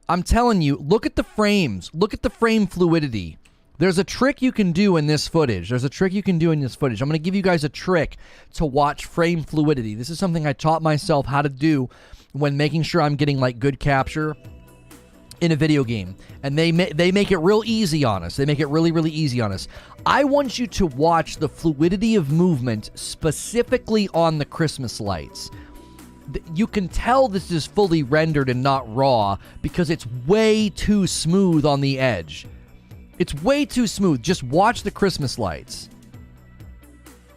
Speaker 1: I'm telling you, look at the frames. Look at the frame fluidity. There's a trick you can do in this footage. I'm going to give you guys a trick to watch frame fluidity. This is something I taught myself how to do when making sure I'm getting like good capture in a video game. And they make it real easy on us. They make it really, really easy on us. I want you to watch the fluidity of movement specifically on the Christmas lights. You can tell this is fully rendered and not raw because it's way too smooth on the edge. It's way too smooth. Just watch the Christmas lights.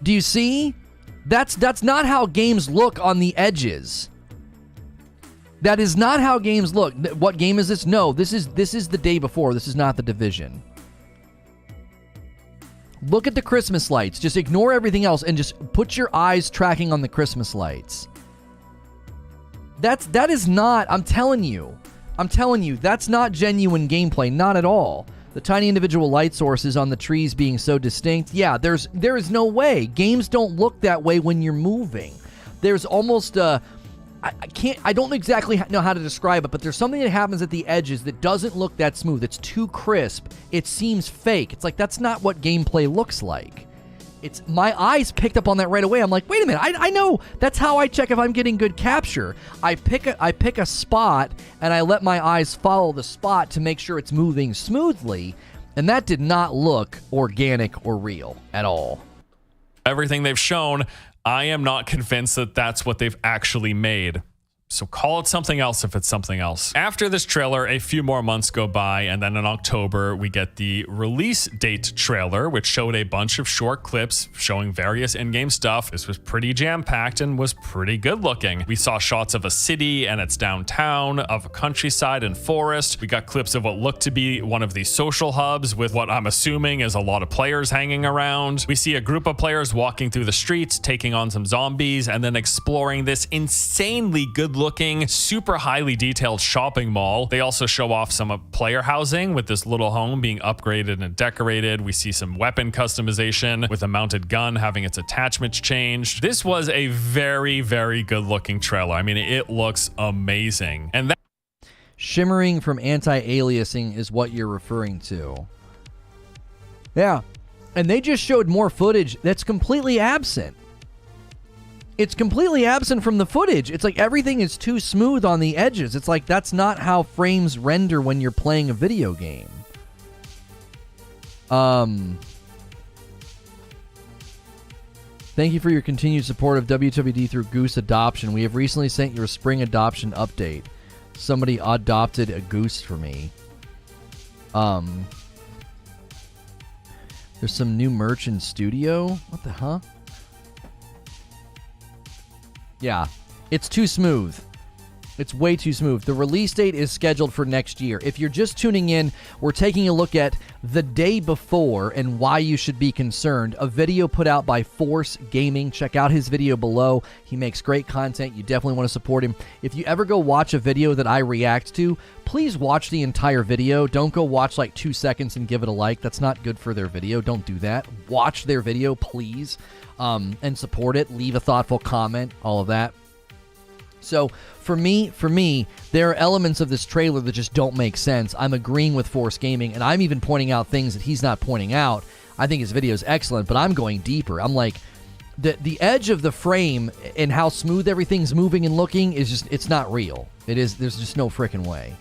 Speaker 1: Do you see? That's not how games look on the edges. That is not how games look. What game is this? No, this is the day before. This is not The Division. Look at the Christmas lights. Just ignore everything else and just put your eyes tracking on the Christmas lights. That is not, I'm telling you, that's not genuine gameplay, not at all. The tiny individual light sources on the trees being so distinct, yeah, there is no way. Games don't look that way when you're moving. There's almost a, I don't exactly know how to describe it, but there's something that happens at the edges that doesn't look that smooth. It's too crisp. It seems fake. It's like, that's not what gameplay looks like. My eyes picked up on that right away. I'm like, wait a minute, I know. That's how I check if I'm getting good capture. I pick a spot and I let my eyes follow the spot to make sure it's moving smoothly, and that did not look organic or real at all.
Speaker 2: everything they've shown, I am not convinced that that's what they've actually made. So call it something else if it's something else. After this trailer, a few more months go by, and then in October, we get the release date trailer, which showed a bunch of short clips showing various in-game stuff. This was pretty jam-packed and was pretty good looking. We saw shots of a city and its downtown, of a countryside and forest. We got clips of what looked to be one of the social hubs with what I'm assuming is a lot of players hanging around. We see a group of players walking through the streets, taking on some zombies, and then exploring this insanely good looking, super highly detailed shopping mall. They also show off some player housing with this little home being upgraded and decorated. We see some weapon customization with a mounted gun having its attachments changed. This was a very, very good looking trailer. I mean, it looks amazing. And that
Speaker 1: shimmering from anti-aliasing is what you're referring to. Yeah. And they just showed more footage that's completely absent. It's completely absent from the footage. It's like everything is too smooth on the edges. It's like that's not how frames render when you're playing a video game. Thank you for your continued support of WWD through Goose Adoption. We have recently sent your spring adoption update. Somebody adopted a goose for me. There's some new merch in studio. What the huh? Yeah, it's too smooth. It's way too smooth. The release date is scheduled for next year. If you're just tuning in, we're taking a look at the day before and why you should be concerned. A video put out by Reforge Gaming. Check out his video below. He makes great content. You definitely want to support him. If you ever go watch a video that I react to, please watch the entire video. Don't go watch like 2 seconds and give it a like. That's not good for their video. Don't do that. Watch their video, please, and support it. Leave a thoughtful comment, all of that. So for me, there are elements of this trailer that just don't make sense. I'm agreeing with Reforge Gaming, and I'm even pointing out things that he's not pointing out. I think his video is excellent, but I'm going deeper. I'm like, the edge of the frame and how smooth everything's moving and looking is just, it's not real. It is, there's just no freaking way.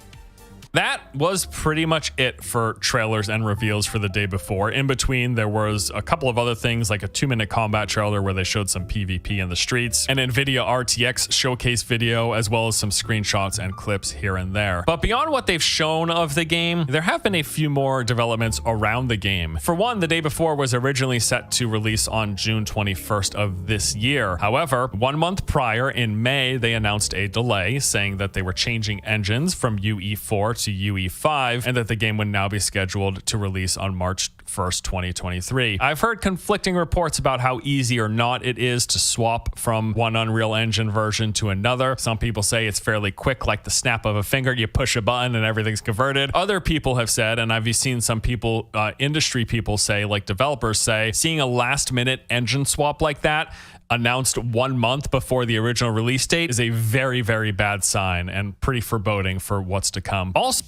Speaker 2: That was pretty much it for trailers and reveals for the day before. In between, there was a couple of other things, like a 2-minute combat trailer where they showed some PvP in the streets, an NVIDIA RTX showcase video, as well as some screenshots and clips here and there. But beyond what they've shown of the game, there have been a few more developments around the game. For one, the day before was originally set to release on June 21st of this year. However, 1 month prior, in May, they announced a delay, saying that they were changing engines from UE4 to UE5, and that the game would now be scheduled to release on March 1st, 2023. I've heard conflicting reports about how easy or not it is to swap from one Unreal Engine version to another. Some people say it's fairly quick, like the snap of a finger, you push a button and everything's converted. Other people have said, and I've seen some people, industry people say, like developers say, seeing a last-minute engine swap like that announced 1 month before the original release date is a very, very bad sign and pretty foreboding for what's to come. Also,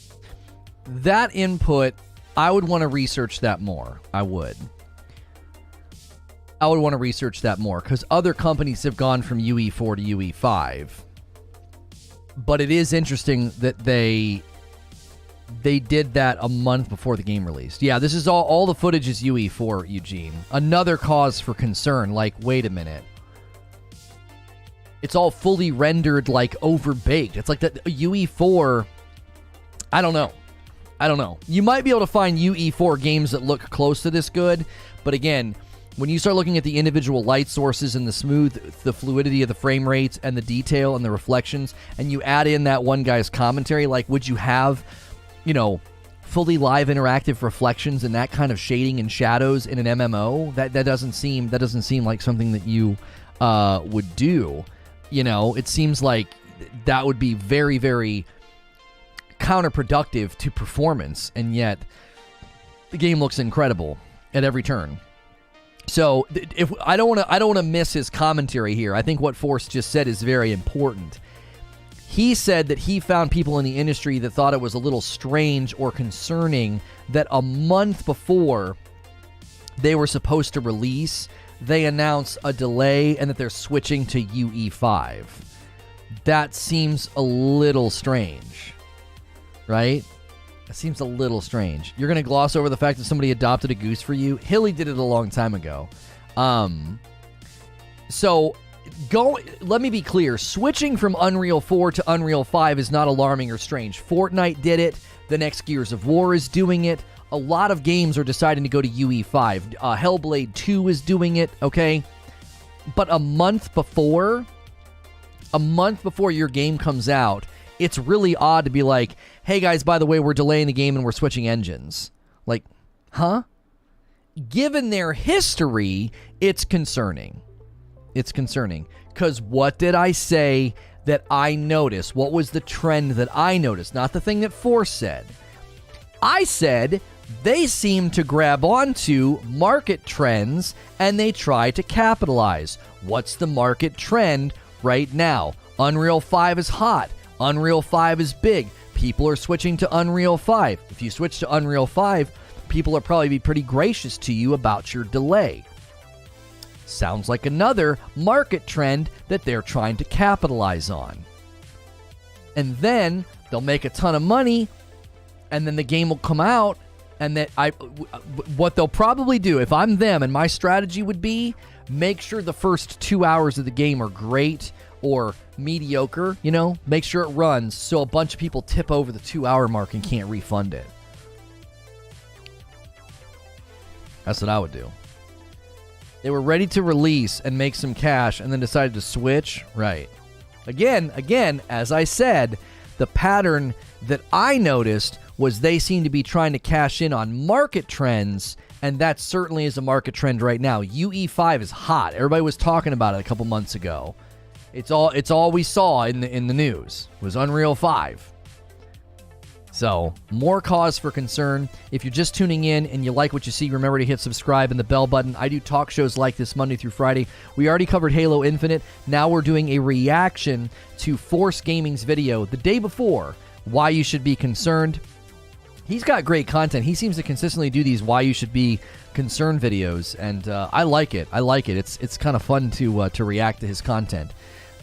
Speaker 1: that input, I would want to research that more. I would want to research that more because other companies have gone from UE4 to UE5. But it is interesting that they did that a month before the game released. Yeah, this is all the footage is UE4, Eugene. Another cause for concern. Like, wait a minute. It's all fully rendered, like, overbaked. It's like the UE4... I don't know. You might be able to find UE4 games that look close to this good, but again, when you start looking at the individual light sources and the fluidity of the frame rates and the detail and the reflections, and you add in that one guy's commentary, like, would you have, fully live interactive reflections and that kind of shading and shadows in an MMO? That doesn't seem like something that you would do. It seems like that would be very, very counterproductive to performance, and yet the game looks incredible at every turn. So if I don't want to miss his commentary here. I think what Force just said is very important. He said that he found people in the industry that thought it was a little strange or concerning that a month before they were supposed to release, they announced a delay and that they're switching to UE5. That seems a little strange, right? It seems a little strange. You're going to gloss over the fact that somebody adopted a goose for you? Hilly did it a long time ago. Let me be clear. Switching from Unreal 4 to Unreal 5 is not alarming or strange. Fortnite did it. The next Gears of War is doing it. A lot of games are deciding to go to UE5. Hellblade 2 is doing it, okay? But a month before your game comes out, it's really odd to be like, hey guys, by the way, we're delaying the game and we're switching engines. Like, huh? Given their history, it's concerning. It's concerning. Because what did I say that I noticed? What was the trend that I noticed? Not the thing that Force said. I said they seem to grab onto market trends and they try to capitalize. What's the market trend right now? Unreal 5 is hot. Unreal 5 is big. People are switching to Unreal 5. If you switch to Unreal 5, people will probably be pretty gracious to you about your delay. Sounds like another market trend that they're trying to capitalize on. And then they'll make a ton of money, and then the game will come out, and what they'll probably do, if I'm them, and my strategy would be, make sure the first 2 hours of the game are great or mediocre, make sure it runs so a bunch of people tip over the 2-hour mark and can't refund it. That's what I would do. They were ready to release and make some cash and then decided to switch. Right. Again, as I said, the pattern that I noticed was they seem to be trying to cash in on market trends, and that certainly is a market trend right now. UE5 is hot. Everybody was talking about it a couple months ago. It's all we saw in the news was Unreal 5. So, more cause for concern. If you're just tuning in and you like what you see, remember to hit subscribe and the bell button. I do talk shows like this Monday through Friday. We already covered Halo Infinite. Now we're doing a reaction to Force Gaming's video the day before, why you should be concerned. He's got great content. He seems to consistently do these why you should be concerned videos, and I like it. It's kind of fun to react to his content.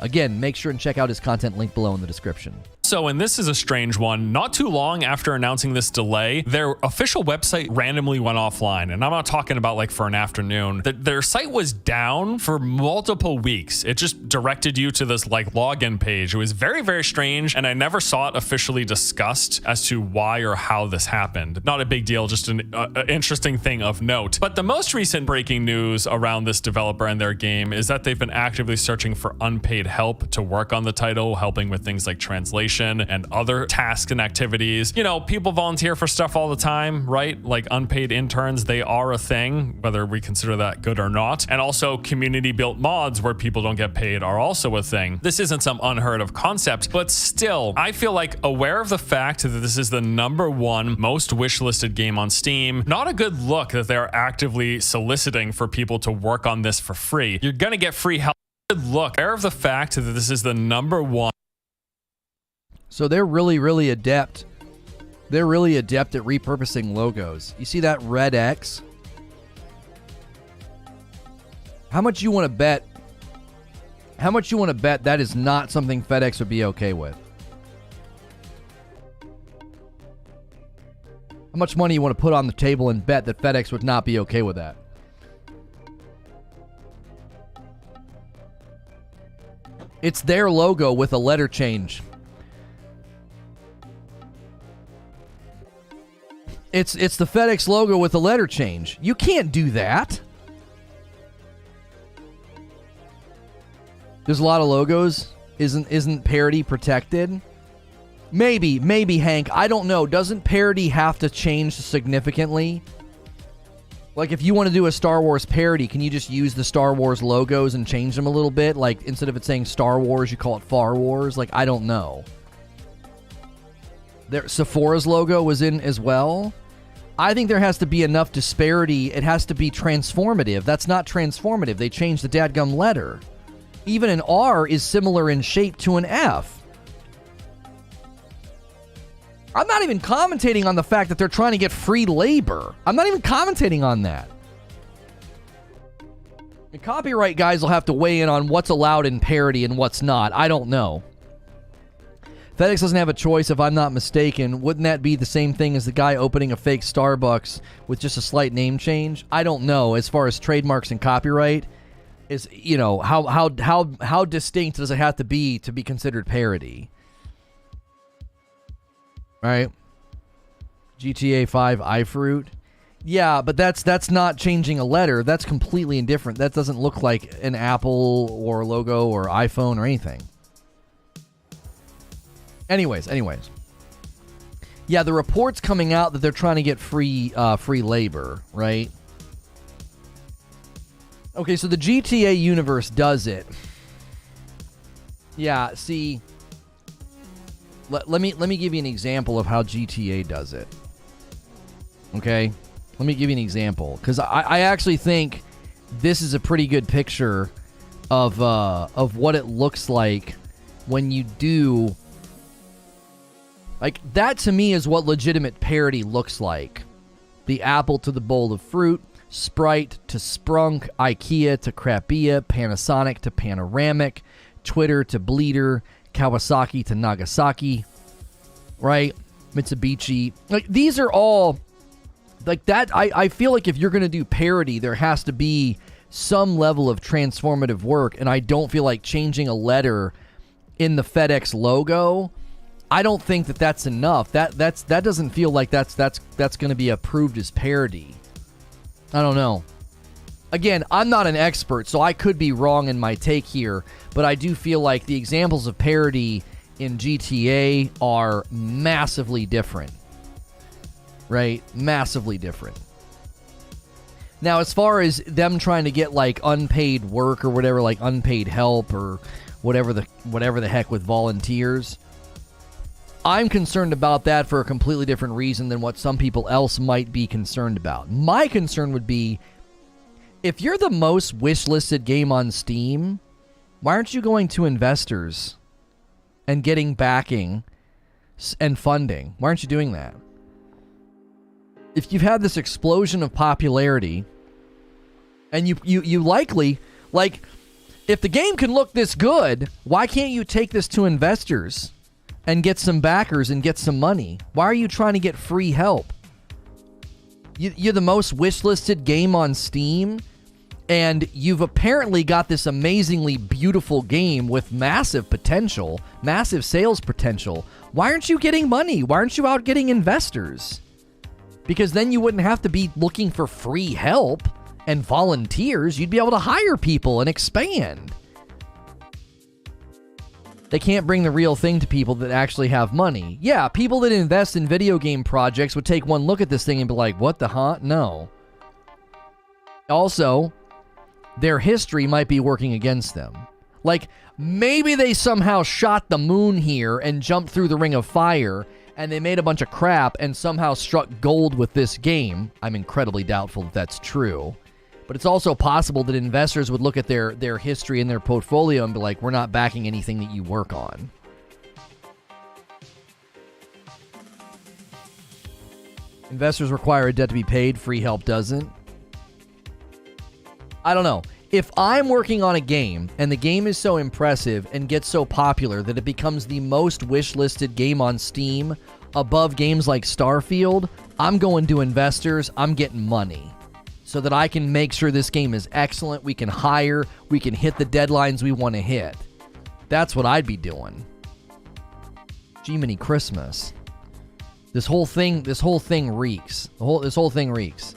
Speaker 1: Again, make sure and check out his content link below in the description.
Speaker 2: So, and this is a strange one, not too long after announcing this delay, their official website randomly went offline. And I'm not talking about like for an afternoon. Their site was down for multiple weeks. It just directed you to this like login page. It was very, very strange. And I never saw it officially discussed as to why or how this happened. Not a big deal, just an interesting thing of note. But the most recent breaking news around this developer and their game is that they've been actively searching for unpaid help to work on the title, helping with things like translation and other tasks and activities. You know, people volunteer for stuff all the time, right? Like unpaid interns, they are a thing, whether we consider that good or not. And also community built mods where people don't get paid are also a thing. This isn't some unheard of concept, but still, I feel like aware of the fact that this is the #1 most wishlisted game on Steam, not a good look that they're actively soliciting for people to work on this for free. You're gonna get free help. Good look. Aware of the fact that this is the #1.
Speaker 1: So they're really adept. They're really adept at repurposing logos. You see that red X? How much you want to bet? How much you want to bet that is not something FedEx would be okay with? How much money you want to put on the table and bet that FedEx would not be okay with that? It's their logo with a letter change. It's the FedEx logo with a letter change. You can't do that. There's a lot of logos. Isn't parody protected? Maybe Hank. I don't know. Doesn't parody have to change significantly? Like if you want to do a Star Wars parody, can you just use the Star Wars logos and change them a little bit? Like instead of it saying Star Wars, you call it Far Wars? Like I don't know. Sephora's logo was in as well. I think there has to be enough disparity. It has to be transformative. That's not transformative. They changed the dadgum letter. Even an R is similar in shape to an F. I'm not even commentating on the fact that they're trying to get free labor. I'm not even commentating on that. The copyright guys will have to weigh in on what's allowed in parody and what's not. I don't know. FedEx doesn't have a choice, if I'm not mistaken. Wouldn't that be the same thing as the guy opening a fake Starbucks with just a slight name change? I don't know. As far as trademarks and copyright, is, you know, how distinct does it have to be considered parody? Right? GTA 5 iFruit. Yeah, but that's not changing a letter. That's completely indifferent. That doesn't look like an Apple or logo or iPhone or anything. Anyways. Yeah, the report's coming out that they're trying to get free labor, right? Okay, so the GTA universe does it. Yeah, see, let me give you an example of how GTA does it. Okay? Let me give you an example, because I actually think this is a pretty good picture of what it looks like when you do. Like, that to me is what legitimate parody looks like. The apple to the bowl of fruit, Sprite to Sprunk, IKEA to Crapia, Panasonic to Panoramic, Twitter to Bleeder, Kawasaki to Nagasaki, right? Mitsubishi. Like, these are all, like, that, I feel like if you're going to do parody, there has to be some level of transformative work, and I don't feel like changing a letter in the FedEx logo, I don't think that that's enough. That doesn't feel like that's going to be approved as parody. I don't know. Again, I'm not an expert, so I could be wrong in my take here, but I do feel like the examples of parody in GTA are massively different. Right? Massively different. Now, as far as them trying to get like unpaid work or whatever, like unpaid help or whatever the heck with volunteers, I'm concerned about that for a completely different reason than what some people else might be concerned about. My concern would be, if you're the most wishlisted game on Steam, why aren't you going to investors and getting backing and funding? Why aren't you doing that? If you've had this explosion of popularity, and you likely, like, if the game can look this good, why can't you take this to investors and get some backers and get some money. Why are you trying to get free help? You're the most wishlisted game on Steam, and you've apparently got this amazingly beautiful game with massive potential, massive sales potential. Why aren't you getting money? Why aren't you out getting investors? Because then you wouldn't have to be looking for free help and volunteers. You'd be able to hire people and expand. They can't bring the real thing to people that actually have money. Yeah, people that invest in video game projects would take one look at this thing and be like, what the huh? No. Also, their history might be working against them. Like, maybe they somehow shot the moon here and jumped through the ring of fire, and they made a bunch of crap and somehow struck gold with this game. I'm incredibly doubtful that that's true. But it's also possible that investors would look at their history and their portfolio and be like, we're not backing anything that you work on. Investors require a debt to be paid. Free help doesn't. I don't know. If I'm working on a game and the game is so impressive and gets so popular that it becomes the most wish-listed game on Steam above games like Starfield, I'm going to investors. I'm getting money so that I can make sure this game is excellent. We can hire. We can hit the deadlines we want to hit. That's what I'd be doing. Jiminy Christmas. This whole thing reeks. This whole thing reeks.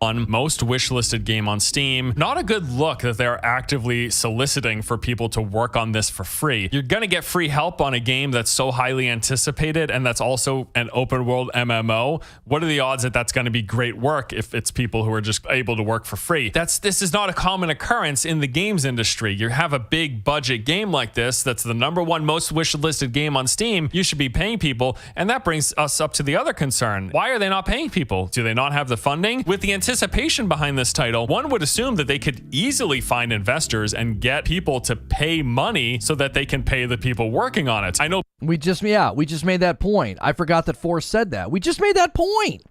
Speaker 2: On most wishlisted game on Steam. Not a good look that they're actively soliciting for people to work on this for free. You're gonna get free help on a game that's so highly anticipated and that's also an open world MMO. What are the odds that that's gonna be great work if it's people who are just able to work for free? This is not a common occurrence in the games industry. You have a big budget game like this that's the #1 most wishlisted game on Steam. You should be paying people, and that brings us up to the other concern. Why are they not paying people? Do they not have the funding? With the anticipation behind this title, one would assume that they could easily find investors and get people to pay money so that they can pay the people working on it. I know
Speaker 1: we just made that point. I forgot that Force said that. We just made that point.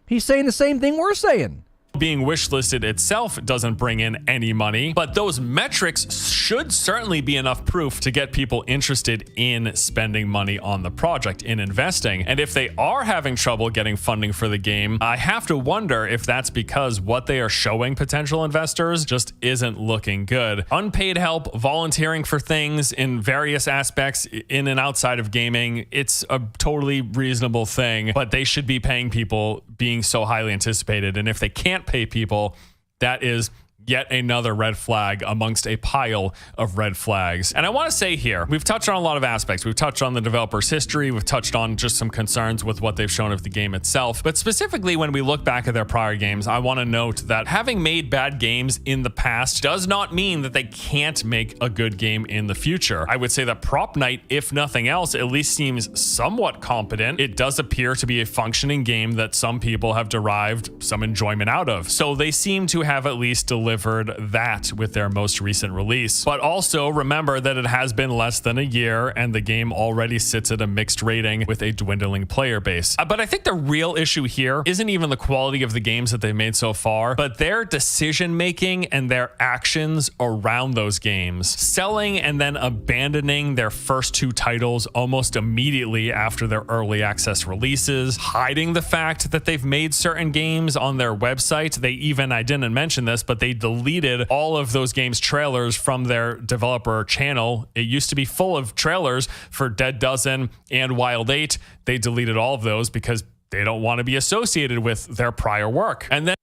Speaker 1: He's saying the same thing we're saying.
Speaker 2: being wishlisted itself doesn't bring in any money, but those metrics should certainly be enough proof to get people interested in spending money on the project, in investing. And if they are having trouble getting funding for the game, I have to wonder if that's because what they are showing potential investors just isn't looking good. Unpaid help, volunteering for things in various aspects in and outside of gaming, it's a totally reasonable thing, but they should be paying people being so highly anticipated. And if they can't pay people, that is yet another red flag amongst a pile of red flags. And I want to say here, we've touched on a lot of aspects. We've touched on the developer's history. We've touched on just some concerns with what they've shown of the game itself. But specifically, when we look back at their prior games, I want to note that having made bad games in the past does not mean that they can't make a good game in the future. I would say that Prop Night, if nothing else, at least seems somewhat competent. It does appear to be a functioning game that some people have derived some enjoyment out of. So they seem to have at least delivered that with their most recent release. But also remember that it has been less than a year and the game already sits at a mixed rating with a dwindling player base. But I think the real issue here isn't even the quality of the games that they've made so far, but their decision making and their actions around those games. Selling and then abandoning their first two titles almost immediately after their early access releases, hiding the fact that they've made certain games on their website. They even, I didn't mention this, but they deleted all of those games trailers from their developer channel. It used to be full of trailers for Dead Dozen and Wild 8. They deleted all of those because they don't want to be associated with their prior work. And then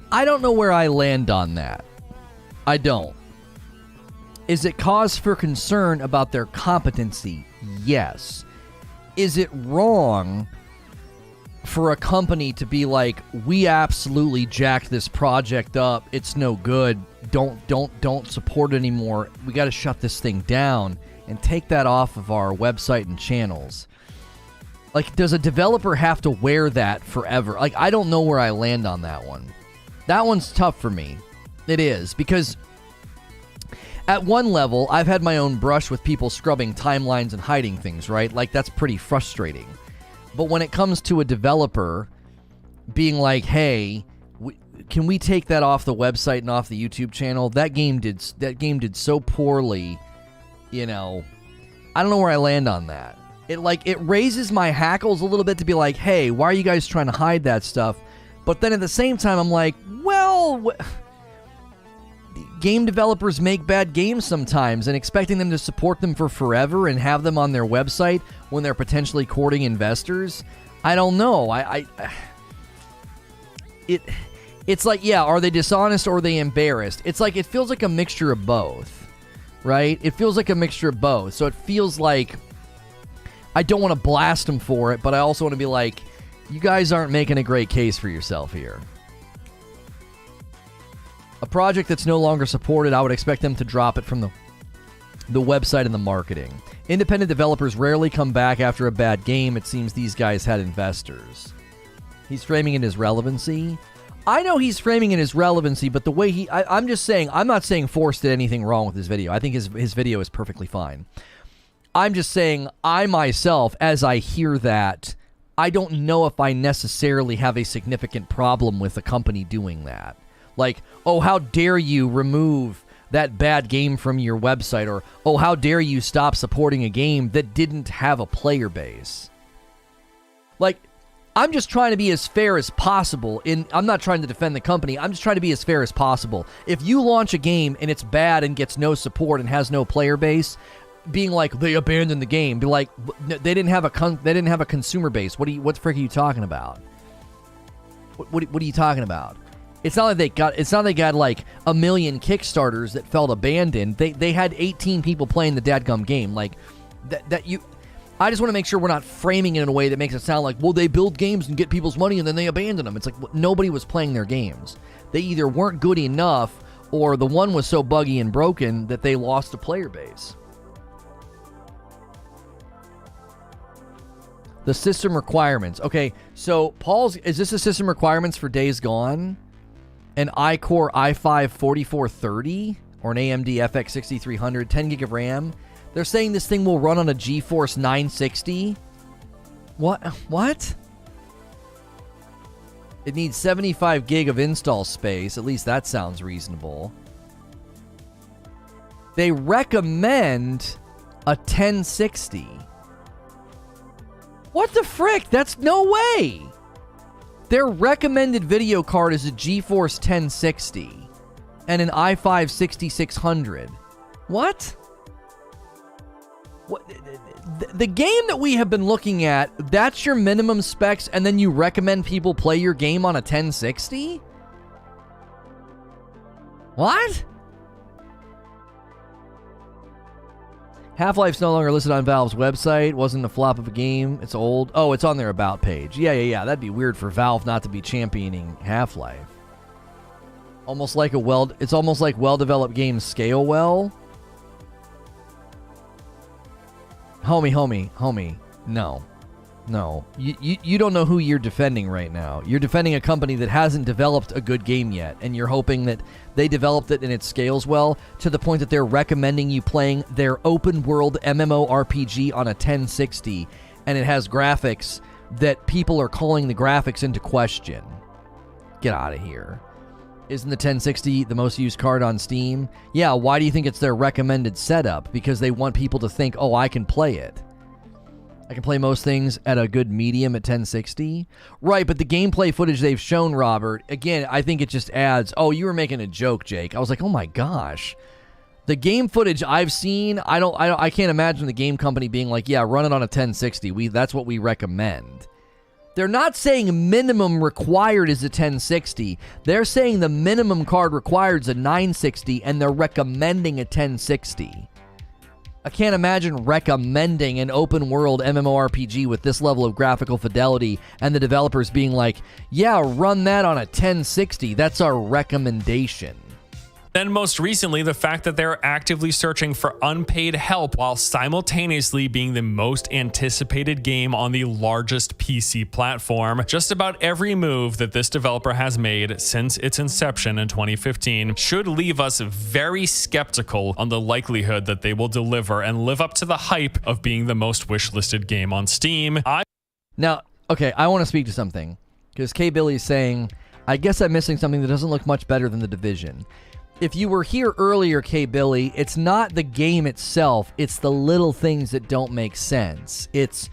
Speaker 1: I don't know where I land on that. I don't. Is it cause for concern about their competency? Yes. Is it wrong for a company to be like, we absolutely jacked this project up, it's no good, don't support it anymore, we got to shut this thing down and take that off of our website and channels? Like, does a developer have to wear that forever? Like, I don't know where I land on that one. That one's tough for me. It is, because at one level, I've had my own brush with people scrubbing timelines and hiding things, right? Like, that's pretty frustrating. But when it comes to a developer being like, hey, can we take that off the website and off the YouTube channel? That game did so poorly, you know. I don't know where I land on that. It raises my hackles a little bit to be like, hey, why are you guys trying to hide that stuff? But then at the same time, I'm like, well, game developers make bad games sometimes, and expecting them to support them for forever and have them on their website when they're potentially courting investors, I don't know. It's like, yeah, are they dishonest or are they embarrassed? It's like, it feels like a mixture of both, right? It feels like a mixture of both. So it feels like I don't want to blast them for it, but I also want to be like, you guys aren't making a great case for yourself here. A project that's no longer supported, I would expect them to drop it from the website and the marketing. Independent developers rarely come back after a bad game. It seems these guys had investors. He's framing it as relevancy. I know he's framing it as relevancy, but the way I'm just saying, I'm not saying Force did anything wrong with his video. I think his video is perfectly fine. I'm just saying, I myself, as I hear that, I don't know if I necessarily have a significant problem with a company doing that. Like, oh, how dare you remove that bad game from your website? Or, oh, how dare you stop supporting a game that didn't have a player base? Like, I'm just trying to be as fair as possible. I'm not trying to defend the company. I'm just trying to be as fair as possible. If you launch a game and it's bad and gets no support and has no player base, being like, they abandoned the game, be like, they didn't have a consumer base. What the frick are you talking about? What are you talking about? It's not like they got like a million Kickstarters that felt abandoned. They had 18 people playing the dadgum game. Like I just want to make sure we're not framing it in a way that makes it sound like, well, they build games and get people's money and then they abandon them. It's like, nobody was playing their games. They either weren't good enough or the one was so buggy and broken that they lost a player base. The system requirements. Okay, so is this the system requirements for Days Gone? An iCore i5 4430 or an AMD FX 6300, 10 gig of RAM. They're saying this thing will run on a GeForce 960. What? It needs 75 gig of install space. At least that sounds reasonable. They recommend a 1060. What the frick? That's no way. Their recommended video card is a GeForce 1060 and an i5 6600. What? The game that we have been looking at, that's your minimum specs, and then you recommend people play your game on a 1060? What? Half-Life's no longer listed on Valve's website. Wasn't a flop of a game. It's old. Oh, it's on their About page. Yeah. That'd be weird for Valve not to be championing Half-Life. It's almost like well-developed games scale well. Homie. No. You don't know who you're defending right now. You're defending a company that hasn't developed a good game yet, and you're hoping that they developed it and it scales well to the point that they're recommending you playing their open-world MMORPG on a 1060, and it has graphics that people are calling the graphics into question. Get out of here. Isn't the 1060 the most used card on Steam? Yeah, why do you think it's their recommended setup? Because they want people to think, oh, I can play it. I can play most things at a good medium at 1060. Right, but the gameplay footage they've shown, Robert, again, I think it just adds, oh, you were making a joke, Jake. I was like, oh my gosh. The game footage I've seen, I can't imagine the game company being like, yeah, run it on a 1060. That's what we recommend. They're not saying minimum required is a 1060. They're saying the minimum card required is a 960, and they're recommending a 1060. I can't imagine recommending an open world MMORPG with this level of graphical fidelity and the developers being like, yeah, run that on a 1060. That's our recommendation.
Speaker 2: Then most recently, the fact that they're actively searching for unpaid help while simultaneously being the most anticipated game on the largest PC platform. Just about every move that this developer has made since its inception in 2015 should leave us very skeptical on the likelihood that they will deliver and live up to the hype of being the most wishlisted game on Steam.
Speaker 1: Now, okay, I want to speak to something, because K. Billy's saying, I guess I'm missing something that doesn't look much better than The Division. if you were here earlier, K-Billy, it's not the game itself, it's the little things that don't make sense. It's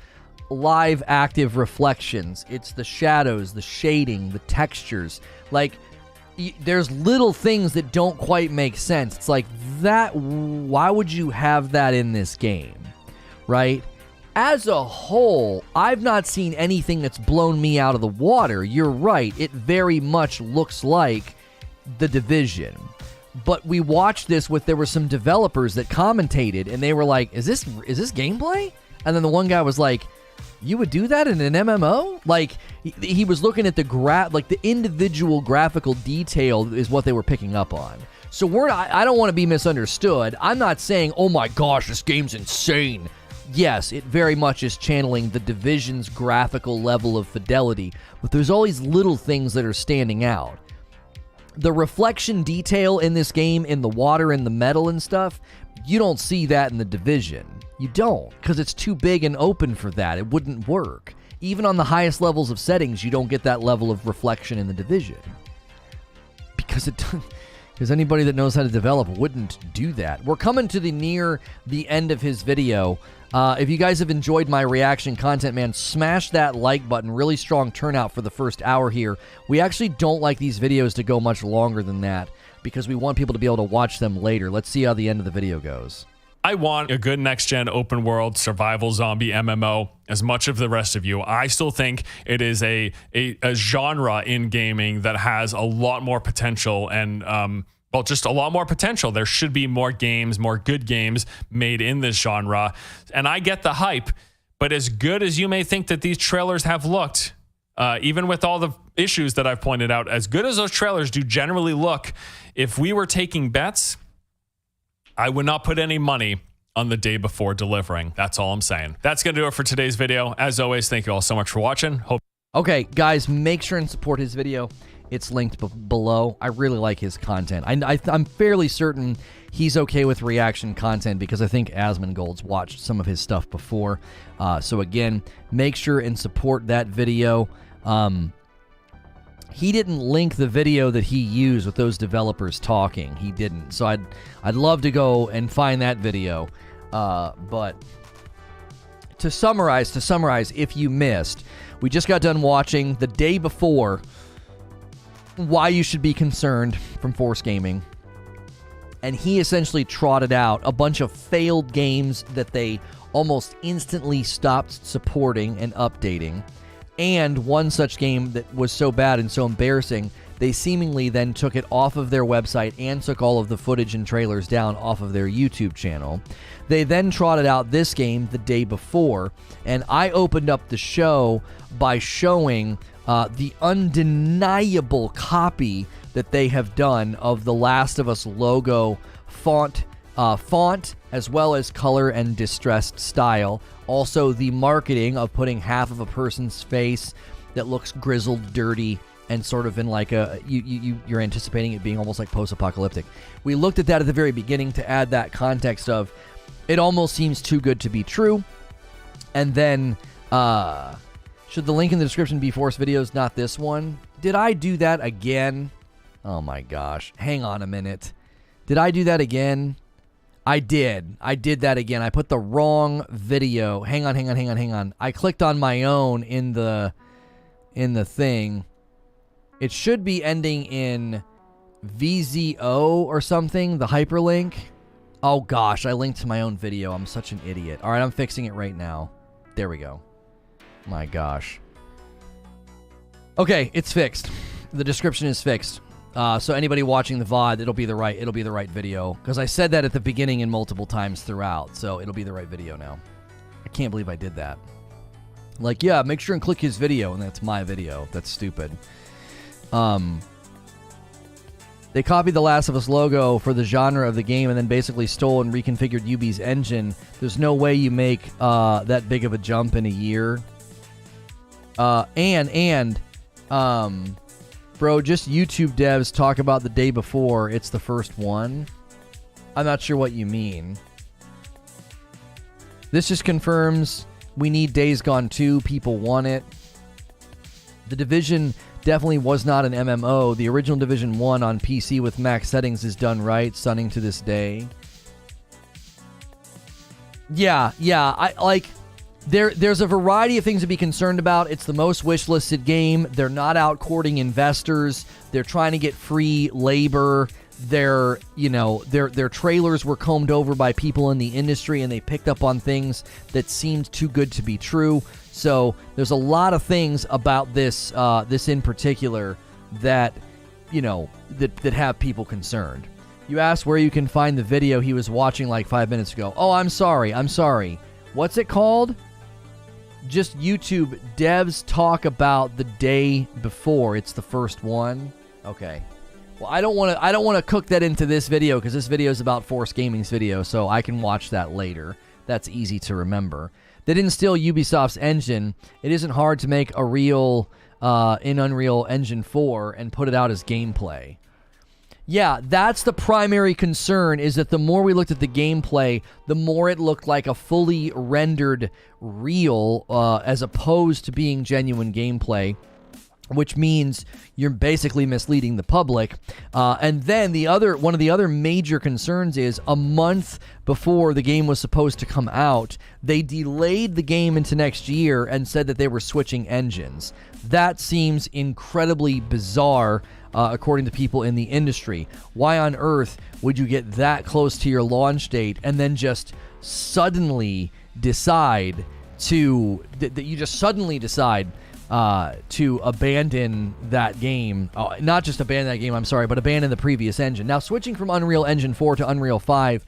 Speaker 1: live active reflections, it's the shadows, the shading, the textures. Like, there's little things that don't quite make sense. It's like, that, why would you have that in this game, right? As a whole, I've not seen anything that's blown me out of the water. You're right, it very much looks like The Division. But we watched this there were some developers that commentated, and they were like, is this gameplay? And then the one guy was like, you would do that in an MMO? Like, he was looking at the individual graphical detail is what they were picking up on. So I don't want to be misunderstood. I'm not saying, oh my gosh, this game's insane. Yes, it very much is channeling The Division's graphical level of fidelity, but there's all these little things that are standing out. The reflection detail in this game, in the water and the metal and stuff, you don't see that in The Division. You don't, because it's too big and open for that. It wouldn't work. Even on the highest levels of settings, you don't get that level of reflection in The Division. Because anybody that knows how to develop wouldn't do that. We're coming to near the end of his video. If you guys have enjoyed my reaction content, man, smash that like button. Really strong turnout for the first hour here. We actually don't like these videos to go much longer than that because we want people to be able to watch them later. Let's see how the end of the video goes.
Speaker 2: I want a good next-gen open-world survival zombie MMO as much of the rest of you. I still think it is a genre in gaming that has a lot more potential and, well, just a lot more potential. There should be more games, more good games made in this genre. And I get the hype, but as good as you may think that these trailers have looked, even with all the issues that I've pointed out, as good as those trailers do generally look, if we were taking bets, I would not put any money on the day before delivering. That's all I'm saying. That's going to do it for today's video. As always, thank you all so much for watching.
Speaker 1: Okay, guys, make sure and support his video. It's linked below. I really like his content. I'm fairly certain he's okay with reaction content because I think Asmongold's watched some of his stuff before. So again, make sure and support that video. He didn't link the video that he used with those developers talking. He didn't. So I'd love to go and find that video. But to summarize, if you missed, we just got done watching the day before why you should be concerned from Reforge Gaming. And he essentially trotted out a bunch of failed games that they almost instantly stopped supporting and updating. And one such game that was so bad and so embarrassing, they seemingly then took it off of their website and took all of the footage and trailers down off of their YouTube channel. They then trotted out this game the day before, and I opened up the show by showing the undeniable copy that they have done of the Last of Us logo font as well as color and distressed style. Also, the marketing of putting half of a person's face that looks grizzled, dirty, and sort of in like you're anticipating it being almost like post-apocalyptic. We looked at that at the very beginning to add that context of it almost seems too good to be true. And then, should the link in the description be Force videos, not this one? Did I do that again? Oh my gosh. Hang on a minute. Did I do that again? I did. I did that again. I put the wrong video. Hang on. I clicked on my own in the thing. It should be ending in VZO or something, the hyperlink. Oh gosh, I linked to my own video. I'm such an idiot. All right, I'm fixing it right now. There we go. My gosh. Okay, it's fixed. The description is fixed. So anybody watching the VOD, it'll be the right video. Because I said that at the beginning and multiple times throughout, so it'll be the right video now. I can't believe I did that. Like, yeah, make sure and click his video, and that's my video. That's stupid. They copied the Last of Us logo for the genre of the game and then basically stole and reconfigured Ubi's engine. There's no way you make that big of a jump in a year. Bro, just YouTube devs talk about the day before it's the first one. I'm not sure what you mean. This just confirms we need Days Gone 2. People want it. The Division Definitely was not an MMO. The original Division 1 on PC with max settings is done right, stunning to this day. Yeah, I like there's a variety of things to be concerned about. It's the most wishlisted game. They're not out courting investors. They're trying to get free labor. Their trailers were combed over by people in the industry, and they picked up on things that seemed too good to be true. So there's a lot of things about this in particular that that have people concerned. You asked where you can find the video he was watching like 5 minutes ago. Oh, I'm sorry. What's it called? Just YouTube devs talk about the day before. It's the first one. Okay. Well, I don't want to cook that into this video because this video is about Force Gaming's video, so I can watch that later. That's easy to remember. They didn't steal Ubisoft's engine. It isn't hard to make a real in Unreal Engine 4 and put it out as gameplay. Yeah, that's the primary concern, is that the more we looked at the gameplay, the more it looked like a fully rendered reel as opposed to being genuine gameplay, which means you're basically misleading the public. And then one of the other major concerns is a month before the game was supposed to come out, they delayed the game into next year and said that they were switching engines. That seems incredibly bizarre, according to people in the industry. Why on earth would you get that close to your launch date and then just suddenly decide to abandon that game? Not just abandon that game, but abandon the previous engine. Now, switching from Unreal Engine 4 to Unreal 5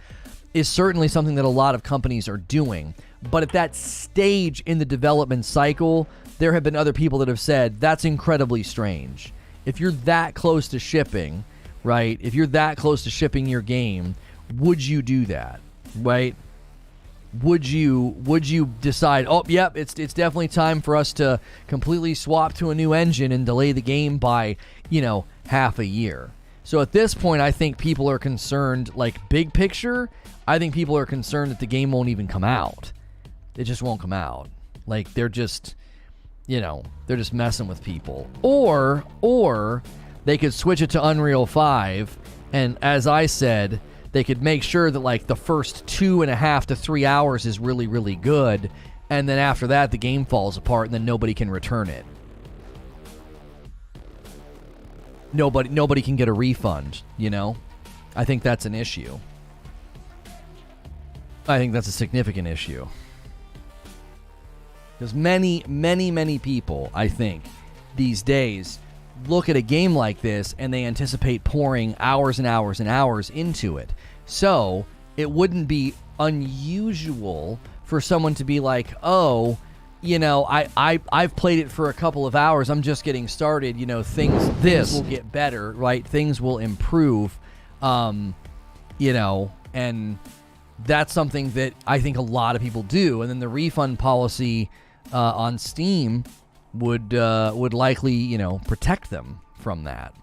Speaker 1: is certainly something that a lot of companies are doing. But at that stage in the development cycle, there have been other people that have said, that's incredibly strange. If you're that close to shipping, right? If you're that close to shipping your game, would you do that, right? Would you decide, oh, yep, it's definitely time for us to completely swap to a new engine and delay the game by, half a year? So at this point, I think people are concerned, like big picture, I think people are concerned that the game won't even come out. It just won't come out. Like, they're just messing with people. Or they could switch it to Unreal 5, and as I said, they could make sure that like the first 2.5 to 3 hours is really, really good, and then after that the game falls apart and then nobody can return it. Nobody can get a refund, I think that's an issue. I think that's a significant issue. Because many people, I think, these days look at a game like this and they anticipate pouring hours and hours and hours into it. So it wouldn't be unusual for someone to be like, oh, I've played it for a couple of hours, I'm just getting started, things will get better, right? Things will improve, and that's something that I think a lot of people do. And then the refund policy on Steam would likely, protect them from that.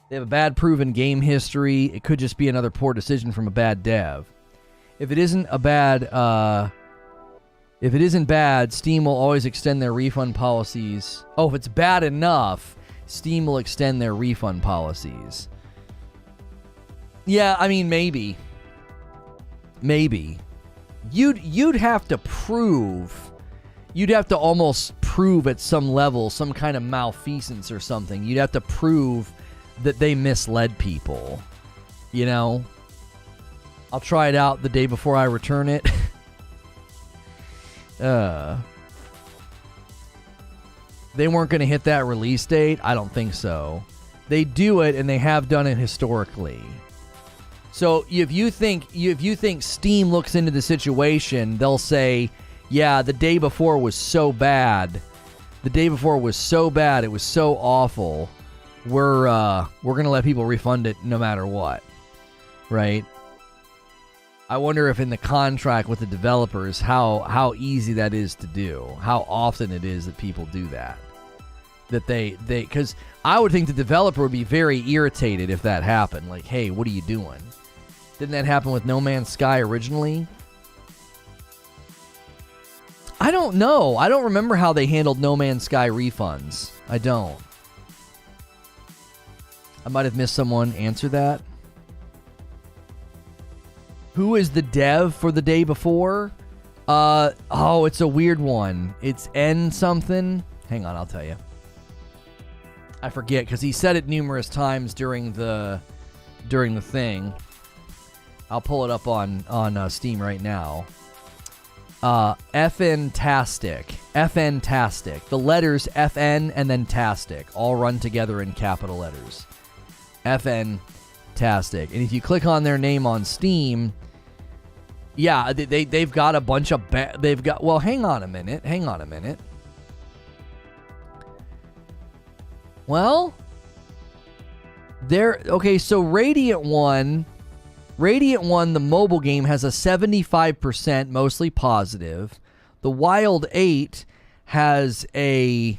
Speaker 1: They have a bad proven game history. It could just be another poor decision from a bad dev. If it isn't bad, Steam will always extend their refund policies. Oh, if it's bad enough, Steam will extend their refund policies. Yeah, I mean, maybe. You'd have to prove. You'd have to almost prove at some level some kind of malfeasance or something. You'd have to prove that they misled people. I'll try it out the day before I return it. They weren't going to hit that release date? I don't think so. They do it, and they have done it historically. So if you think Steam looks into the situation, they'll say, yeah, the day before was so bad. The day before was so bad. It was so awful. We're going to let people refund it no matter what. Right? I wonder if in the contract with the developers how easy that is to do. How often it is that people do that. That they because I would think the developer would be very irritated if that happened. Like, hey, what are you doing? Didn't that happen with No Man's Sky originally? I don't know. I don't remember how they handled No Man's Sky refunds. I don't. I might have missed someone answer that. Who is the dev for the day before? Oh, it's a weird one. It's N something. Hang on, I'll tell you. I forget because he said it numerous times during the thing. I'll pull it up on Steam right now. FN-tastic. FN-tastic. The letters FN and then tastic all run together in capital letters. FN-tastic. And if you click on their name on Steam, yeah, they've got a bunch of they've got. Well, hang on a minute. Well, okay. So Radiant One, the mobile game, has a 75% mostly positive. The Wild 8 has a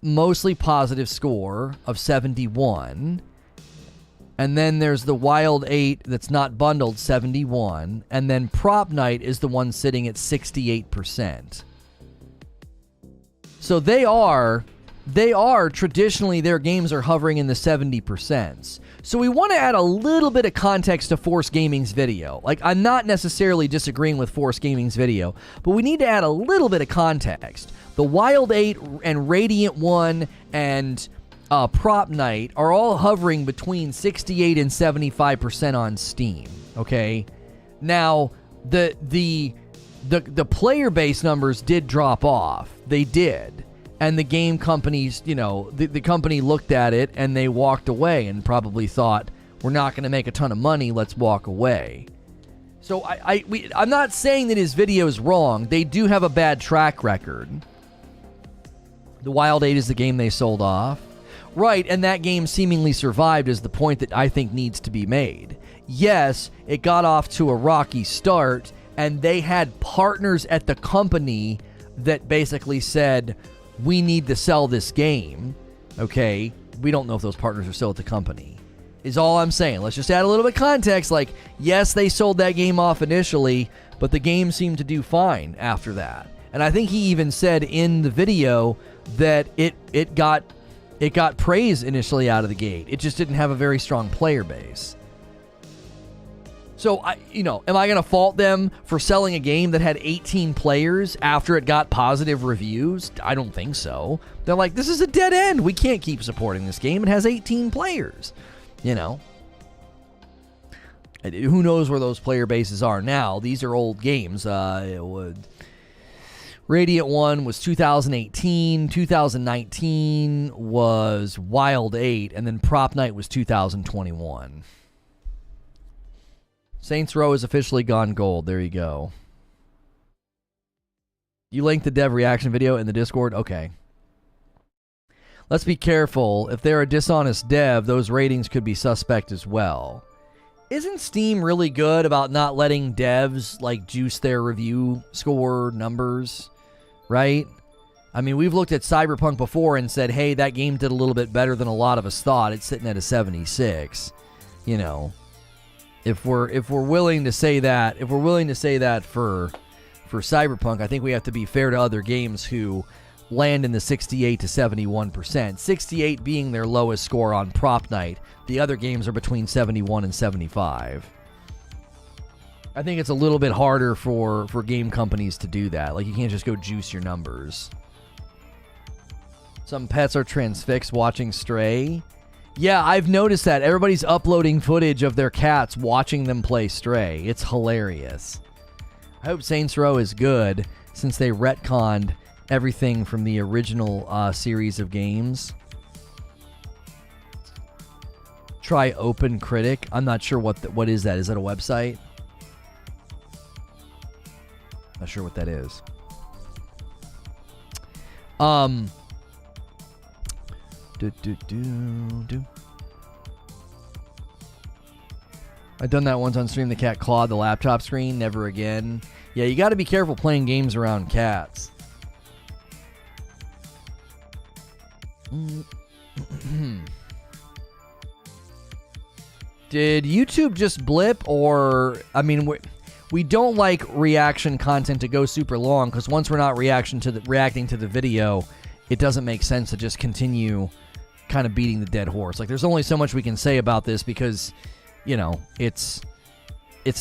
Speaker 1: mostly positive score of 71. And then there's the Wild 8 that's not bundled, 71. And then Prop Night is the one sitting at 68%. So they are traditionally, their games are hovering in the 70%. So we want to add a little bit of context to Force Gaming's video. Like, I'm not necessarily disagreeing with Force Gaming's video, but we need to add a little bit of context. The Wild 8 and Radiant 1 and Prop Night are all hovering between 68 and 75% on Steam, okay? Now, the player base numbers did drop off. They did. And the game companies, the company looked at it and they walked away and probably thought, we're not going to make a ton of money, let's walk away. So I'm not saying that his video is wrong. They do have a bad track record. The Wild 8 is the game they sold off. Right, and that game seemingly survived is the point that I think needs to be made. Yes, it got off to a rocky start, and they had partners at the company that basically said, we need to sell this game, okay? We don't know if those partners are still at the company, is all I'm saying. Let's just add a little bit of context. Like, yes, they sold that game off initially, but the game seemed to do fine after that. And I think he even said in the video that it got praise initially out of the gate. It just didn't have a very strong player base. So, am I going to fault them for selling a game that had 18 players after it got positive reviews? I don't think so. They're like, this is a dead end. We can't keep supporting this game. It has 18 players. Who knows where those player bases are now? These are old games. Radiant 1 was 2018. 2019 was Wild 8. And then Prop Night was 2021. Saints Row is officially gone gold. There you go. You linked the dev reaction video in the Discord? Okay. Let's be careful. If they're a dishonest dev, those ratings could be suspect as well. Isn't Steam really good about not letting devs, juice their review score numbers? Right? I mean, we've looked at Cyberpunk before and said, hey, that game did a little bit better than a lot of us thought. It's sitting at a 76. If we're willing to say that, for Cyberpunk, I think we have to be fair to other games who land in the 68 to 71%. 68 being their lowest score on Prop Night. The other games are between 71 and 75. I think it's a little bit harder for game companies to do that. You can't just go juice your numbers. Some pets are transfixed watching Stray. Yeah, I've noticed that. Everybody's uploading footage of their cats watching them play Stray. It's hilarious. I hope Saints Row is good, since they retconned everything from the original series of games. Try Open Critic. I'm not sure what is that. Is that a website? Not sure what that is. I've done that once on stream. The cat clawed the laptop screen. Never again. Yeah, you got to be careful playing games around cats. Did YouTube just blip, or we don't like reaction content to go super long, because once we're not reacting to the video, it doesn't make sense to just continue kind of beating the dead horse. Like, there's only so much we can say about this because, you know, it's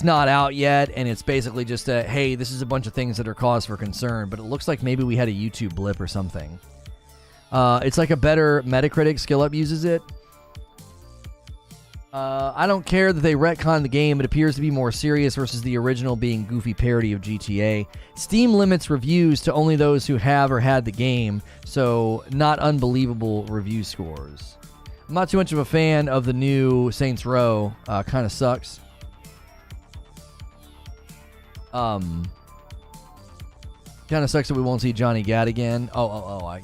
Speaker 1: not out yet, and it's basically just a, hey, this is a bunch of things that are cause for concern, but it looks like maybe we had a YouTube blip or something. It's like a better Metacritic. Skill Up uses it. I don't care that they retconned the game. It appears to be more serious versus the original being goofy parody of GTA. Steam limits reviews to only those who have or had the game, so not unbelievable review scores. I'm not too much of a fan of the new Saints Row. Kind of sucks. Kind of sucks that we won't see Johnny Gat again.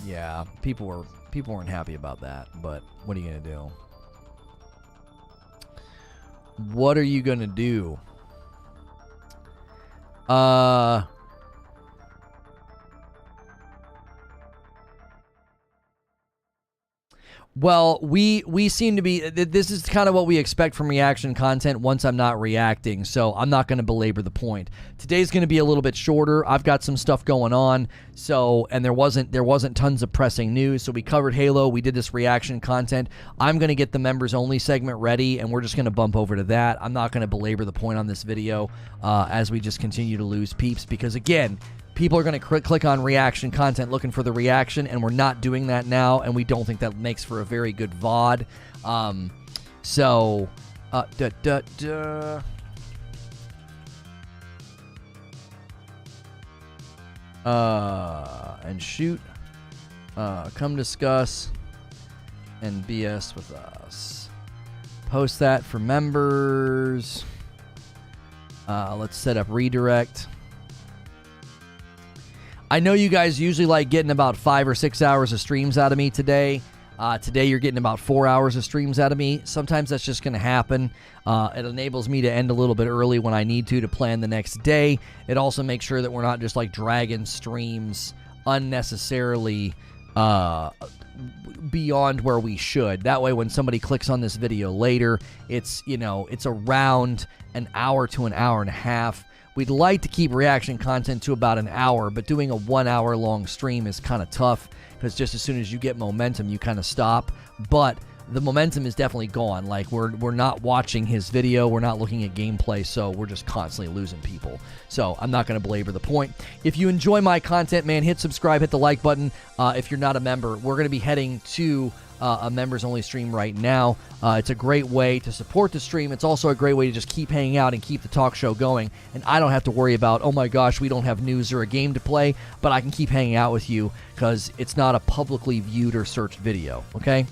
Speaker 1: Yeah. People weren't happy about that, but what are you gonna do? What are you gonna do? Well, we seem to be, this is kind of what we expect from reaction content once I'm not reacting, so I'm not going to belabor the point. Today's going to be a little bit shorter. I've got some stuff going on, so, and there wasn't tons of pressing news, so we covered Halo, we did this reaction content. I'm going to get the members only segment ready, and we're just going to bump over to that. I'm not going to belabor the point on this video as we just continue to lose peeps, because again, people are going to click on reaction content looking for the reaction, and we're not doing that now, and we don't think that makes for a very good VOD. And shoot. Come discuss and BS with us. Post that for members. Let's set up redirect. I know you guys usually like getting about 5 or 6 hours of streams out of me today. Today you're getting about 4 hours of streams out of me. Sometimes that's just going to happen. It enables me to end a little bit early when I need to plan the next day. It also makes sure that we're not just like dragging streams unnecessarily beyond where we should. That way when somebody clicks on this video later, it's, you know, it's around an hour to an hour and a half. We'd like to keep reaction content to about an hour, but doing a 1 hour long stream is kind of tough because just as soon as you get momentum, you kind of stop. But the momentum is definitely gone. Like, we're not watching his video. We're not looking at gameplay, so we're just constantly losing people. So I'm not going to belabor the point. If you enjoy my content, man, hit subscribe, hit the like button. If you're not a member, we're going to be heading to a members-only stream right now. It's a great way to support the stream. It's also a great way to just keep hanging out and keep the talk show going. And I don't have to worry about, oh my gosh, we don't have news or a game to play, but I can keep hanging out with you because it's not a publicly viewed or searched video, okay?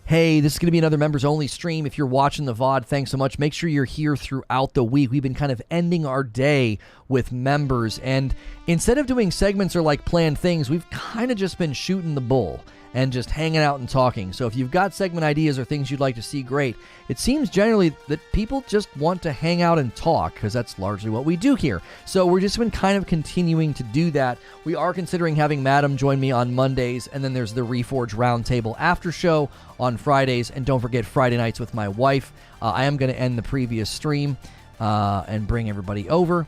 Speaker 1: Hey, this is going to be another members-only stream. If you're watching the VOD, thanks so much. Make sure you're here throughout the week. We've been kind of ending our day with members, and instead of doing segments or like planned things, we've kind of just been shooting the bull and just hanging out and talking. So if you've got segment ideas or things you'd like to see, great. It seems generally that people just want to hang out and talk because that's largely what we do here. So we're just been kind of continuing to do that. We are considering having Madam join me on Mondays, and then there's the Reforge Roundtable after show on Fridays. And don't forget Friday nights with my wife. I am going to end the previous stream and bring everybody over.